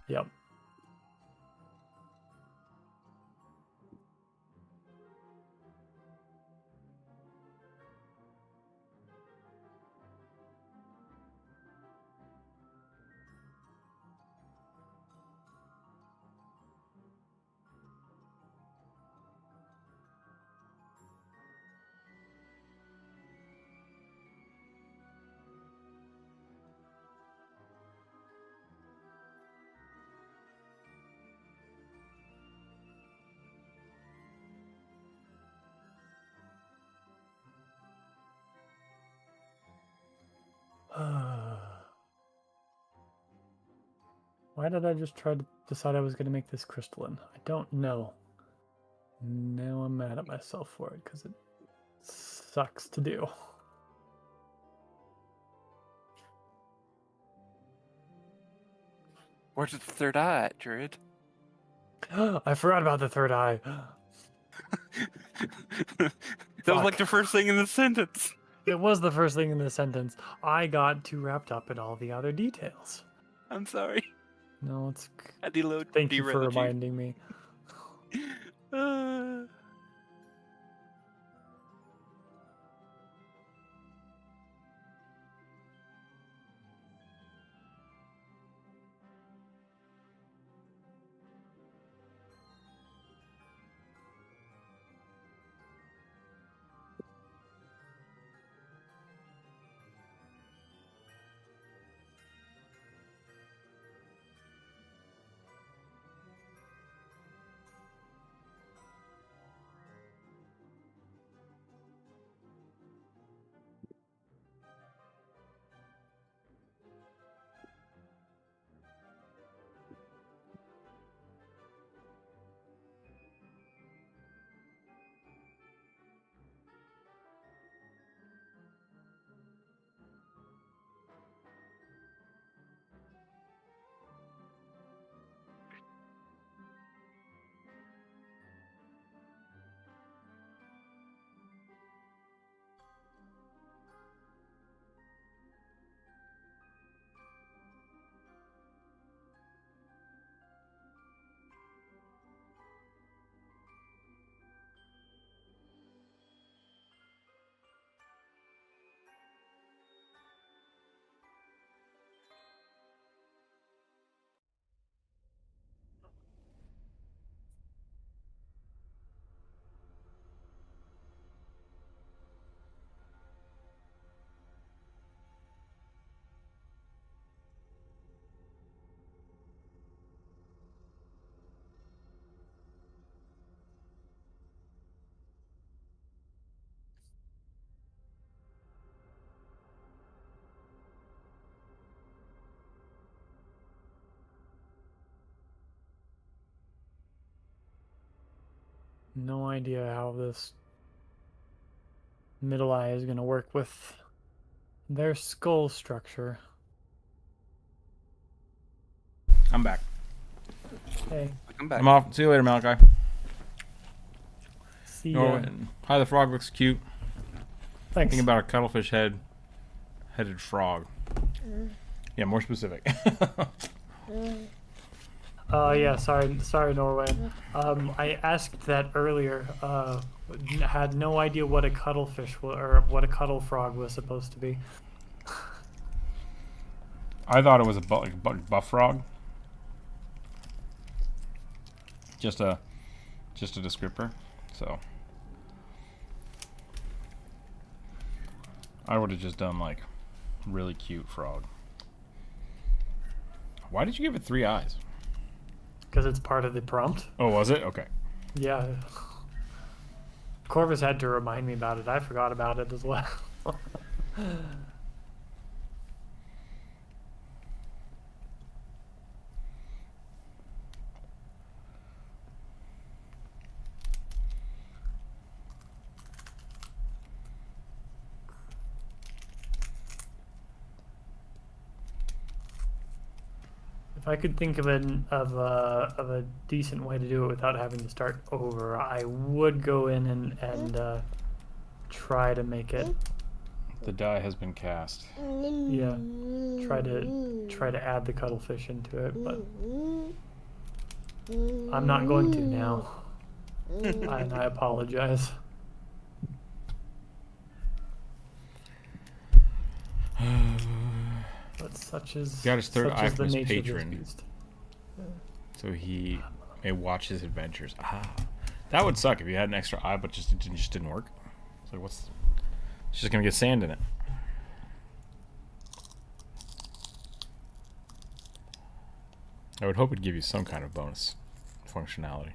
Yep. Why did I just try to decide I was going to make this crystalline? I don't know. Now I'm mad at myself for it because it sucks to do. Where's the third eye at, Druid? I forgot about the third eye. That was like Fuck. the first thing in the sentence. It was the first thing in the sentence. I got too wrapped up in all the other details. I'm sorry. No, it's. I derailed Thank you for derailed you. reminding me. No idea how this middle eye is going to work with their skull structure. I'm back. Hey, I'm back. I'm off. See you later, Malachi. see ya. Norwin. Hi, the frog looks cute. Thanks. Thinking about a cuttlefish headed frog. Yeah, more specific. Yeah, sorry, Norway. I asked that earlier. Had no idea what a cuttlefish or what a cuttle frog was supposed to be. I thought it was a buff frog. Just a descriptor. So I would have just done like really cute frog. Why did you give it 3 eyes? Because it's part of the prompt. Oh, was it? Okay. Yeah. Corvus had to remind me about it. I forgot about it as well. If I could think of a decent way to do it without having to start over, I would go in and try to make it. The die has been cast. Yeah, try to add the cuttlefish into it, but I'm not going to now, and I apologize. But such is Got his third such eye is the from his nature of this patron. beast. So he may watch his adventures. That would suck if you had an extra eye, but it just didn't work. It's like, it's just gonna get sand in it. I would hope it'd give you some kind of bonus functionality.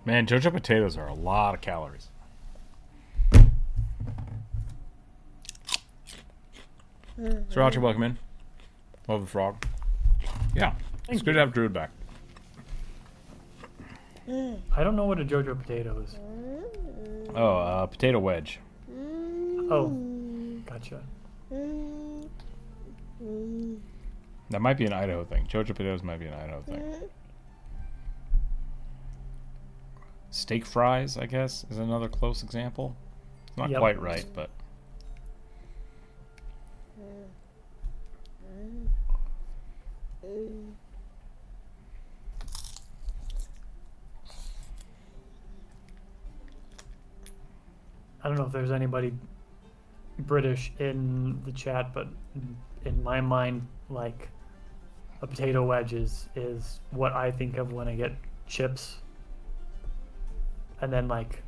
Man, JoJo potatoes are a lot of calories. Sriracha, welcome in. Love the frog. Yeah, it's good to have Druid back. I don't know what a JoJo potato is. Oh, potato wedge. Oh, gotcha. That might be an Idaho thing. JoJo potatoes might be an Idaho thing. Steak fries, I guess, is another close example. It's not Yep. quite right, but... I don't know if there's anybody British in the chat, but in my mind, like a potato wedge is what I think of when I get chips. And then like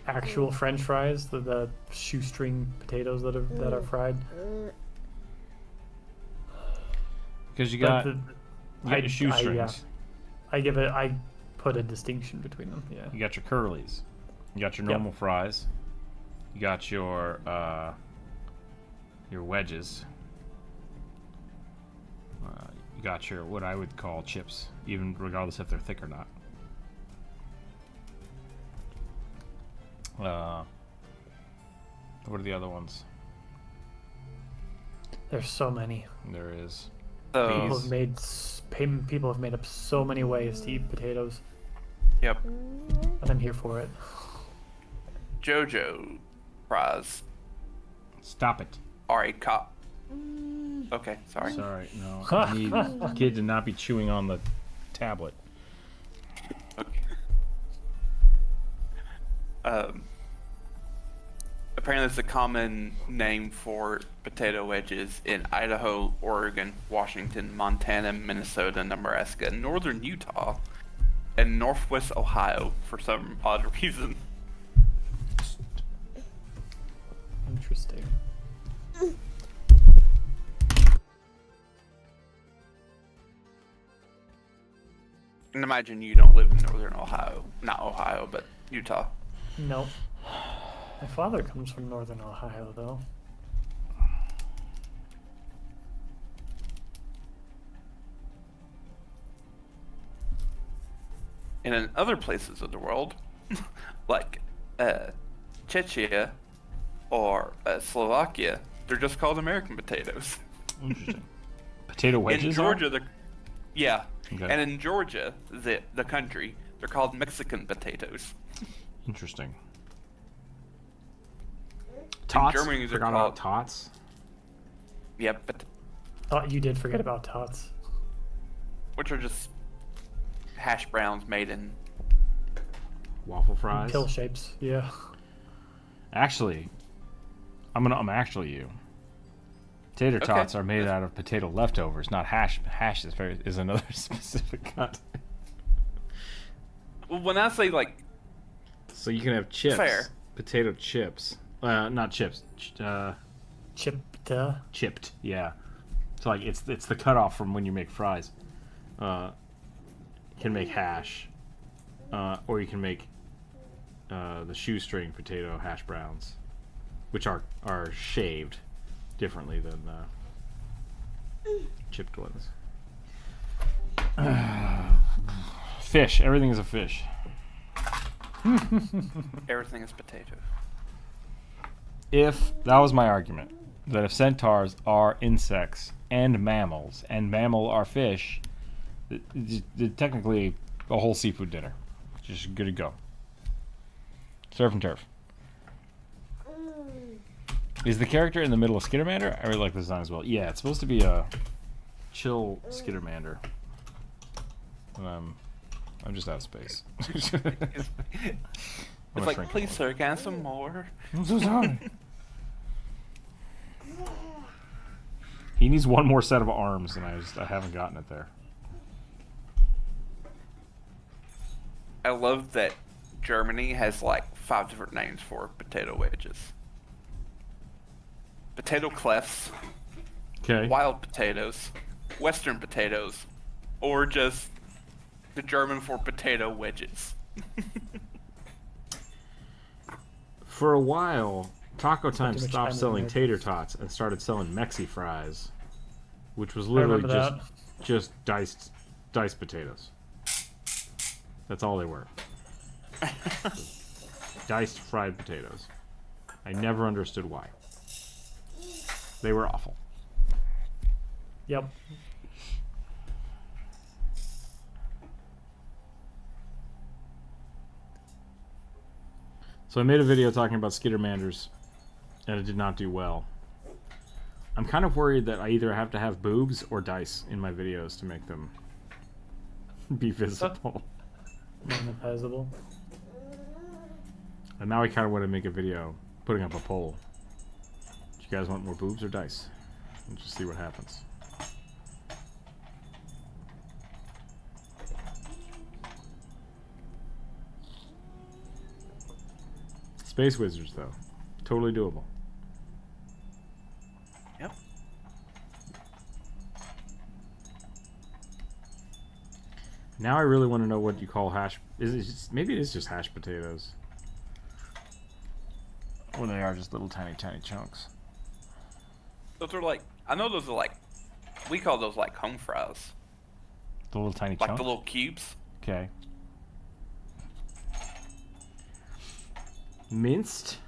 actual French fries, the shoestring potatoes that are fried. Because you But got, the- you got your shoestrings. I put a distinction between them. Yeah. You got your curlies. You got your normal fries. You got your wedges. You got your what I would call chips, even regardless if they're thick or not. What are the other ones? There's so many. There is. So, People have made up so many ways to eat potatoes, yep. and I'm here for it. JoJo fries Stop it. are a cop. Okay, sorry. Sorry, no. I need kid to not be chewing on the tablet. Okay. Apparently, it's a common name for potato wedges in Idaho, Oregon, Washington, Montana, Minnesota, Nebraska, northern Utah, and northwest Ohio for some odd reason. Interesting. And imagine you don't live in northern Ohio. Not Ohio, but Utah. Nope. My father comes from northern Ohio, though. And in other places of the world, like Czechia or Slovakia, they're just called American potatoes. Interesting. Potato wedges. In Georgia, they're yeah, Okay. and in Georgia, the country, they're called Mexican potatoes. Interesting. Tots. Germany, they're Forgot called- about tots. Yep, but Oh, you did forget about tots. which are just hash browns made in. Waffle fries. Pill shapes. Yeah. Actually, I'm actually you. Tater Okay. tots are made out of potato leftovers, not hash. Hash is another specific content. Well, when I say like, So you can have chips. Fair. Potato chips. Not chips. Chipta. Chipped. Yeah. So like it's the cutoff from when you make fries. You can make hash, or you can make the shoestring potato hash browns, which are shaved differently than chipped ones. Fish. Everything is a fish. everything is potato. If that was my argument, that if centaurs are insects and mammals, and mammal are fish, it's technically a whole seafood dinner. Just good to go. Surf and turf. Is the character in the middle of Skittermander? I really like the design as well. Yeah, it's supposed to be a chill Skittermander. I'm just out of space. It's I'm like, shrinking please, sir, can I have some more? I'm so sorry. He needs one more set of arms, and I haven't gotten it there. I love that Germany has like 5 different names for potato wedges. Potato clefts, Okay. wild potatoes, western potatoes, or just the German for potato wedges. For a while, Taco Time too much stopped time in selling America. tater tots and started selling Mexi fries, which was I literally remember just diced potatoes. That's all they were. Diced fried potatoes. I never understood why. They were awful. Yep. So I made a video talking about Skittermanders, and it did not do well. I'm kind of worried that I either have to have boobs or dice in my videos to make them be visible. Monetizable. And now I kind of want to make a video putting up a poll. Do you guys want more boobs or dice? And just see what happens. Space Wizards, though. Totally doable. Yep. Now I really want to know what you call hash... maybe it is just hash potatoes. Or they are just little tiny chunks. Those are like, I know those are like, we call those like home fries. The little tiny Like chunks? the little cubes. Okay. Minced?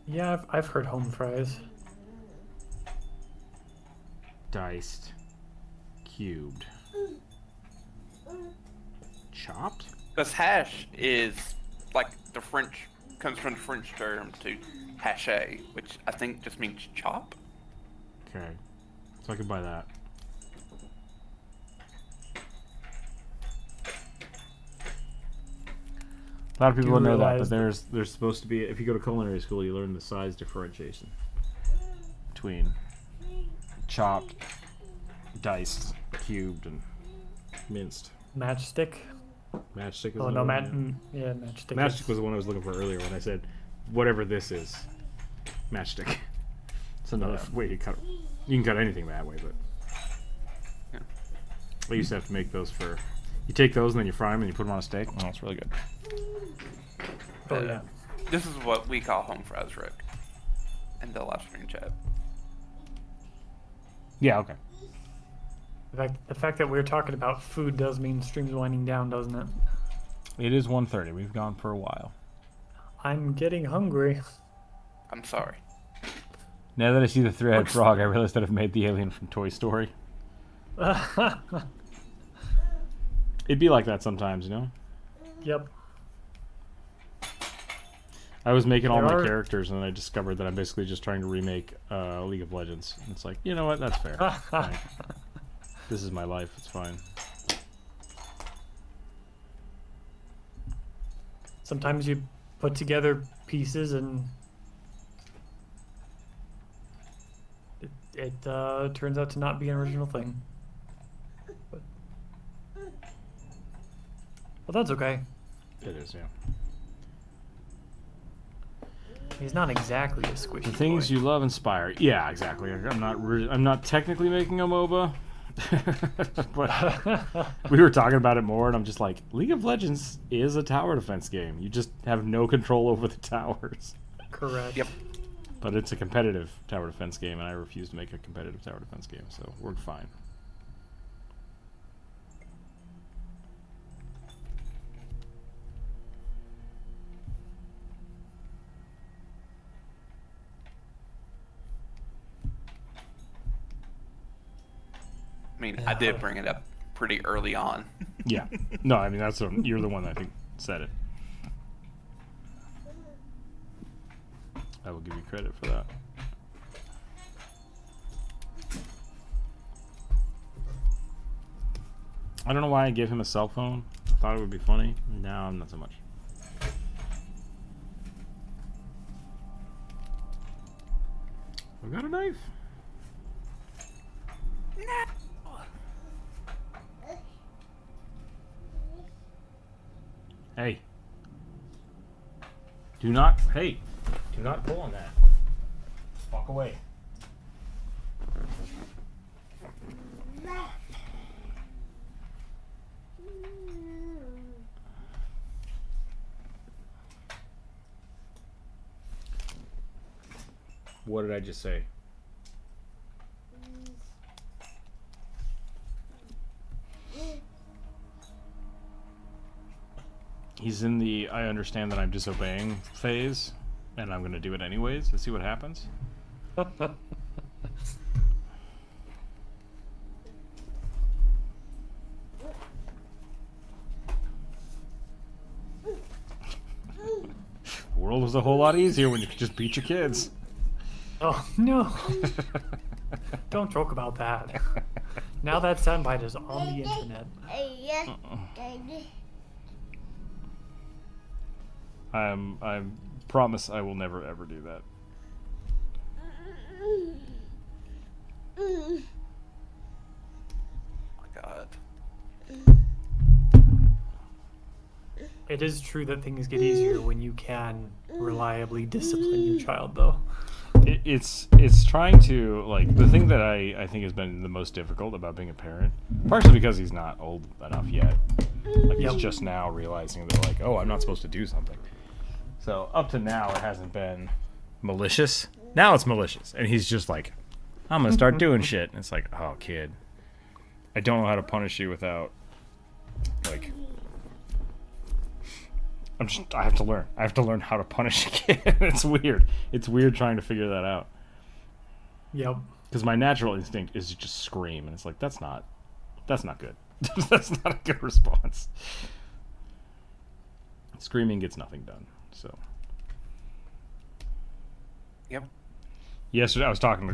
Yeah, I've heard home fries. Diced. Cubed. Chopped? Because hash is like the French, comes from the French term to haché, which I think just means chop. Okay. So I could buy that. A lot of people Do you don't know that, realize but there's supposed to be, if you go to culinary school, you learn the size differentiation between chopped, diced, cubed, and minced. Matchstick. Matchstick is Oh no, another one, yeah, matchstick. Matchstick is- was the one I was looking for earlier when I said, whatever this is, matchstick. It's another way to cut. You can cut anything that way, but Yeah. I used to have to make those for. You take those and then you fry them and you put them on a steak. Oh, it's really good. Oh yeah. This is what we call home fries, Rick. In the live stream chat. Yeah. Okay. The fact that we're talking about food does mean stream's winding down, doesn't it? It is 1:30. We've gone for a while. I'm getting hungry. I'm sorry. Now that I see the three-eyed frog, I realize that I've made the alien from Toy Story. It'd be like that sometimes, you know? Yep. I was making all There my are- characters, and I discovered that I'm basically just trying to remake League of Legends. And it's like, you know what? That's fair. Fine. This is my life. It's fine. Sometimes you put together pieces and it turns out to not be an original thing. But well, that's okay. It is, yeah. He's not exactly a squishy The things boy. you love inspire. Yeah, exactly. I'm not technically making a MOBA, but we were talking about it more, and I'm just like, League of Legends is a tower defense game. You just have no control over the towers. Correct. Yep. But it's a competitive tower defense game, and I refuse to make a competitive tower defense game, so we're fine. I mean, I did bring it up pretty early on. Yeah. No, I mean, you're the one that I think said it. I will give you credit for that. I don't know why I gave him a cell phone. I thought it would be funny. Now, not so much. I've got a knife. Hey. Do not pull on that. Walk away. What did I just say? He's in the I understand that I'm disobeying phase, and I'm going to do it anyways. Let's see what happens. The world was a whole lot easier when you could just beat your kids. Oh, no. Don't joke about that. Now that soundbite is on the internet. I promise I will never ever do that. Oh my god. It is true that things get easier when you can reliably discipline your child, though. It's trying to, like, the thing that I think has been the most difficult about being a parent, partially because he's not old enough yet. Like, he's just now realizing that, like, oh, I'm not supposed to do something. So up to now, it hasn't been malicious. Now it's malicious, and he's just like, I'm gonna start doing shit. And it's like, oh, kid, I don't know how to punish you without, like, I have to learn. I have to learn how to punish a kid. It's weird. It's weird trying to figure that out. Yep. Because my natural instinct is to just scream, and it's like, that's not good. That's not a good response. Screaming gets nothing done. So. Yep. Yesterday, I was talking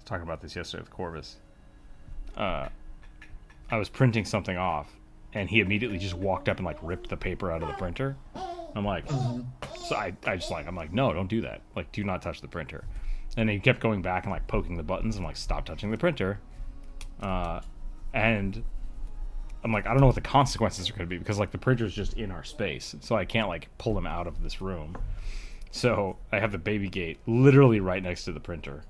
about this yesterday with Corvus. I was printing something off, and he immediately just walked up and like ripped the paper out of the printer. I'm like, so I'm like, no, don't do that. Like, do not touch the printer. And he kept going back and like poking the buttons. I'm like, stop touching the printer. And I'm like, I don't know what the consequences are going to be, because like the printer's just in our space, so I can't like pull him out of this room. So I have the baby gate literally right next to the printer.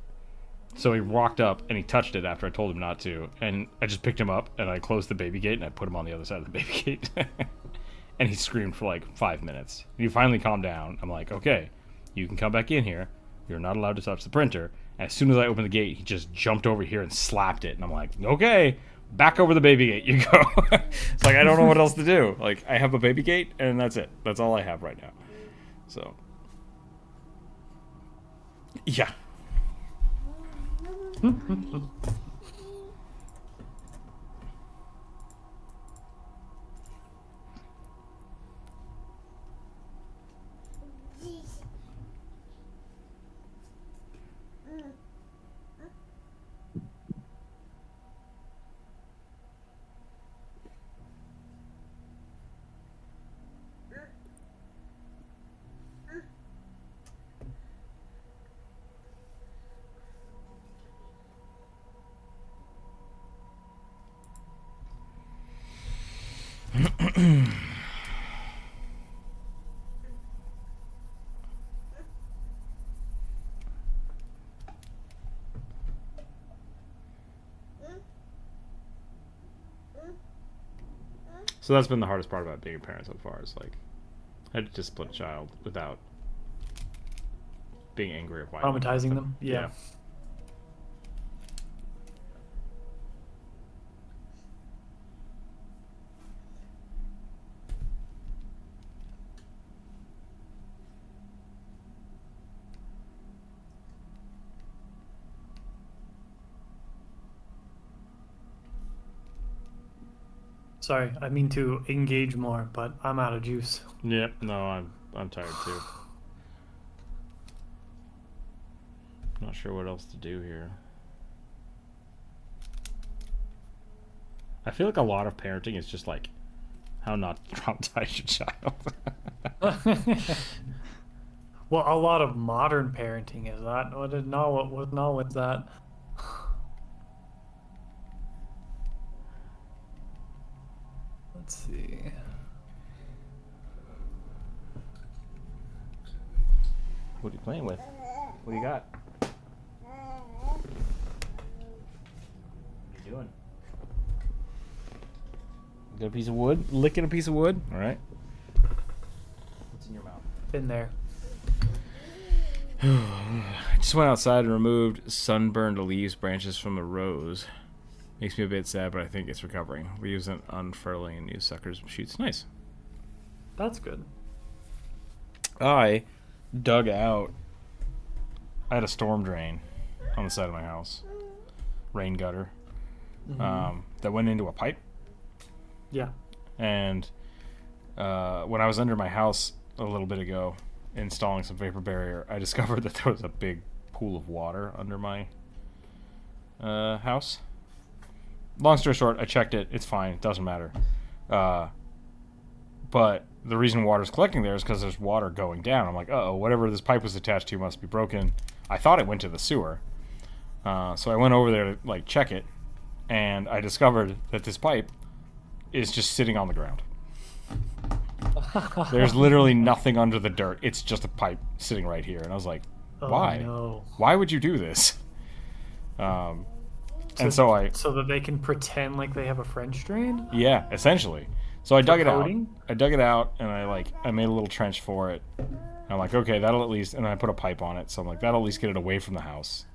So he walked up and he touched it after I told him not to, and I just picked him up and I closed the baby gate and I put him on the other side of the baby gate. And he screamed for like 5 minutes. And he finally calmed down. I'm like, okay, you can come back in here. You're not allowed to touch the printer. And as soon as I opened the gate, he just jumped over here and slapped it. And I'm like, okay, back over the baby gate you go. It's like, I don't know what else to do. Like, I have a baby gate and that's it. That's all I have right now. So, yeah. So that's been the hardest part about being a parent so far, is like, I had to discipline a child without being angry or violent. Traumatizing them? Yeah. Sorry, I mean to engage more, but I'm out of juice. Yep, no, I'm tired too. Not sure what else to do here. I feel like a lot of parenting is just like how not to traumatize your child. Well, a lot of modern parenting is that. What was that? Let's see. What are you playing with? What do you got? What are you doing? Got a piece of wood? Licking a piece of wood? Alright. What's in your mouth? Been there. I just went outside and removed sunburned leaves, branches from the rose. Makes me a bit sad, but I think it's recovering. Leaves and unfurling and new suckers shoots. Nice. That's good. I dug out. I had a storm drain on the side of my house, rain gutter, that went into a pipe. Yeah. And when I was under my house a little bit ago, installing some vapor barrier, I discovered that there was a big pool of water under my house. Long story short, I checked it. It's fine. It doesn't matter. But the reason water's collecting there is because there's water going down. I'm like, uh-oh, whatever this pipe was attached to must be broken. I thought it went to the sewer. So I went over there to check it, and I discovered that this pipe is just sitting on the ground. There's literally nothing under the dirt. It's just a pipe sitting right here. And I was like, why? Oh, no. Why would you do this? So that they can pretend like they have a French drain? Yeah, essentially. So I dug it out. Coding? I dug it out, and I made a little trench for it. I'm like, okay, that'll at least, and then I put a pipe on it. So I'm like, that'll at least get it away from the house.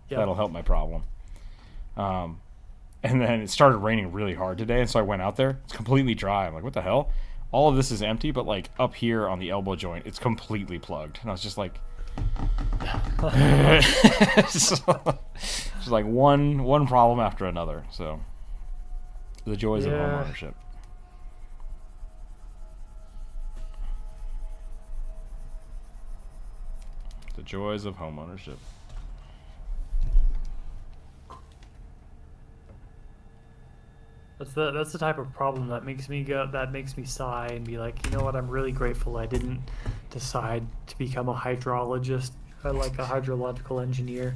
Yep. That'll help my problem. And then it started raining really hard today, and so I went out there. It's completely dry. I'm like, what the hell? All of this is empty, but up here on the elbow joint, it's completely plugged. And I was just like, just like one problem after another. So the joys of homeownership. The joys of homeownership. That's the type of problem that makes me sigh and be like, you know what, I'm really grateful I didn't decide to become a hydrologist, like a hydrological engineer.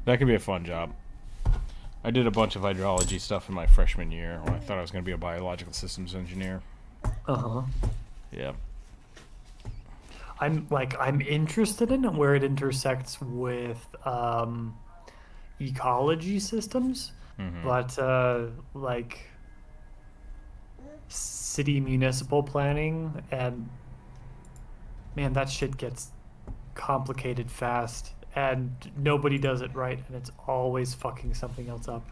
That could be a fun job. I did a bunch of hydrology stuff in my freshman year when I thought I was going to be a biological systems engineer. Uh-huh. Yeah. I'm interested in where it intersects with ecology systems. But city municipal planning, and man, that shit gets complicated fast, and nobody does it right, and it's always fucking something else up.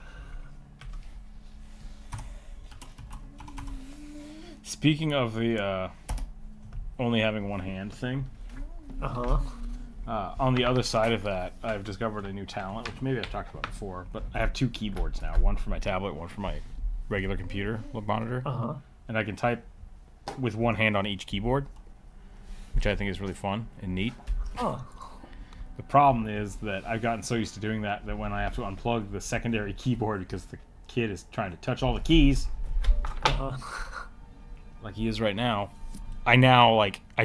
Speaking of the only having one hand thing, on the other side of that, I've discovered a new talent, which maybe I've talked about before, but I have two keyboards now. One for my tablet, one for my regular computer monitor. And I can type with one hand on each keyboard, which I think is really fun and neat. The problem is that I've gotten so used to doing that when I have to unplug the secondary keyboard because the kid is trying to touch all the keys, like he is right now, I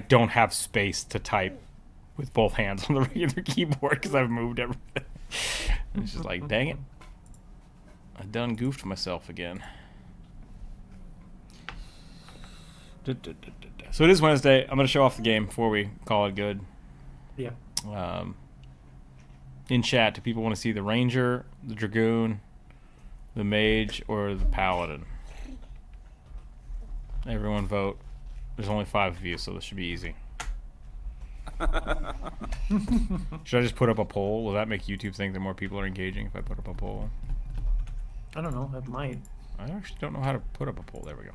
don't have space to type with both hands on the regular keyboard because I've moved everything. And it's just like, dang it. I done goofed myself again. So it is Wednesday. I'm going to show off the game before we call it good. Yeah. In chat, do people want to see the Ranger, the Dragoon, the Mage, or the Paladin? Everyone vote. There's only 5 of you, so this should be easy. Should I just put up a poll? Will that make YouTube think that more people are engaging if I put up a poll? I don't know. It might. I actually don't know how to put up a poll. There we go.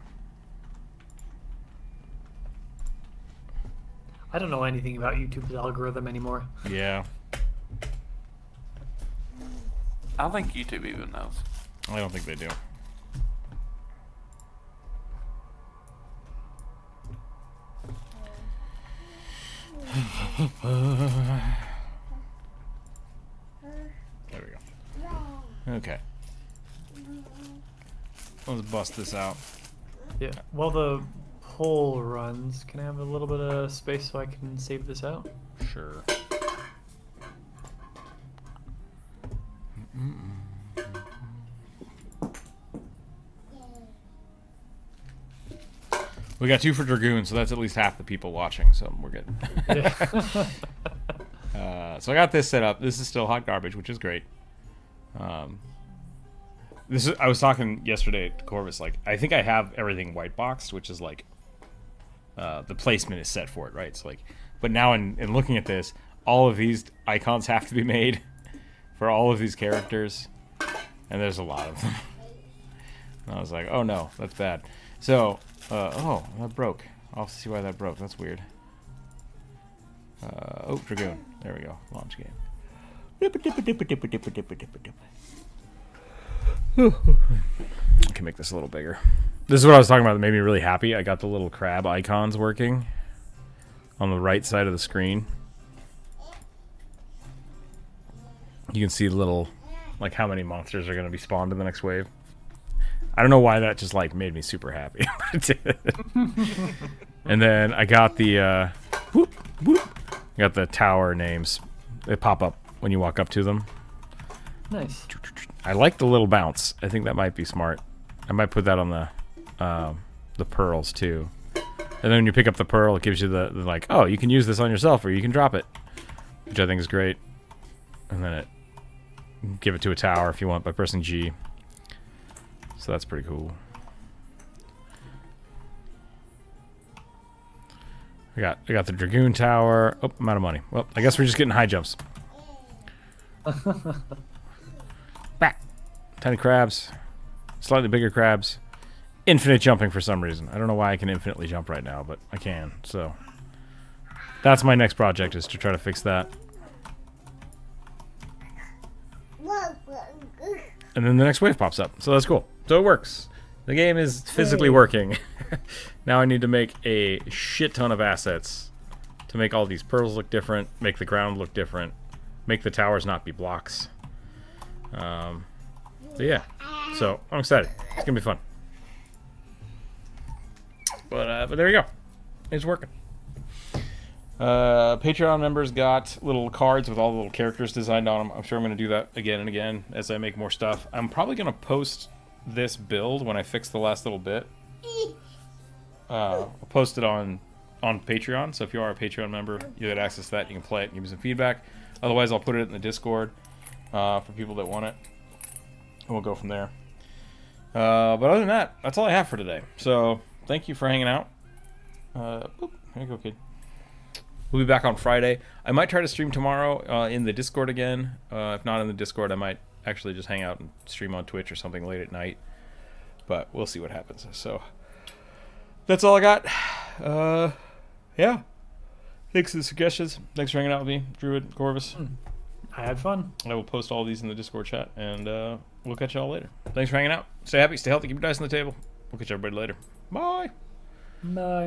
I don't know anything about YouTube's algorithm anymore. Yeah. I don't think YouTube even knows. I don't think they do. There we go. Okay. Let's bust this out. Yeah. While the poll runs, can I have a little bit of space so I can save this out? Sure. We got 2 for Dragoon, so that's at least half the people watching, so we're good. So I got this set up. This is still hot garbage, which is great. I was talking yesterday to Corvus, I think I have everything white boxed, which is the placement is set for it, right? So But now in looking at this, all of these icons have to be made for all of these characters. And there's a lot of them. And I was like, oh no, that's bad. So, oh, that broke. I'll see why that broke. That's weird. Oh, Dragoon. There we go. Launch game. I can make this a little bigger. This is what I was talking about that made me really happy. I got the little crab icons working on the right side of the screen. You can see the little, like, how many monsters are going to be spawned in the next wave. I don't know why that just, like, made me super happy. But it did. And then I got the, whoop, whoop. I got the tower names. They pop up when you walk up to them. Nice. I like the little bounce. I think that might be smart. I might put that on the pearls too. And then when you pick up the pearl, it gives you the like, oh, you can use this on yourself or you can drop it, which I think is great. And then it give it to a tower if you want by pressing G. So that's pretty cool. I got the Dragoon Tower. Oh, I'm out of money. Well, I guess we're just getting high jumps. Back. Tiny crabs. Slightly bigger crabs. Infinite jumping for some reason. I don't know why I can infinitely jump right now, but I can. So that's my next project, is to try to fix that. And then the next wave pops up. So that's cool. So it works. The game is physically working. Now I need to make a shit ton of assets to make all these pearls look different, make the ground look different, make the towers not be blocks. But yeah, so I'm excited. It's gonna be fun. But there you go. It's working. Patreon members got little cards with all the little characters designed on them. I'm sure I'm going to do that again and again as I make more stuff. I'm probably going to post this build when I fix the last little bit. I'll post it on Patreon, so if you are a Patreon member, you get access to that. You can play it and give me some feedback. Otherwise, I'll put it in the Discord for people that want it, and we'll go from there. But other than that, that's all I have for today. So thank you for hanging out. Boop, here you go, kid. We'll be back on Friday. I might try to stream tomorrow in the Discord again. If not in the Discord, I might actually just hang out and stream on Twitch or something late at night. But we'll see what happens. So that's all I got. Yeah. Thanks for the suggestions. Thanks for hanging out with me, Druid, Corvus. I had fun. I will post all these in the Discord chat, and we'll catch y'all later. Thanks for hanging out. Stay happy, stay healthy, keep your dice on the table. We'll catch everybody later. Bye. Bye.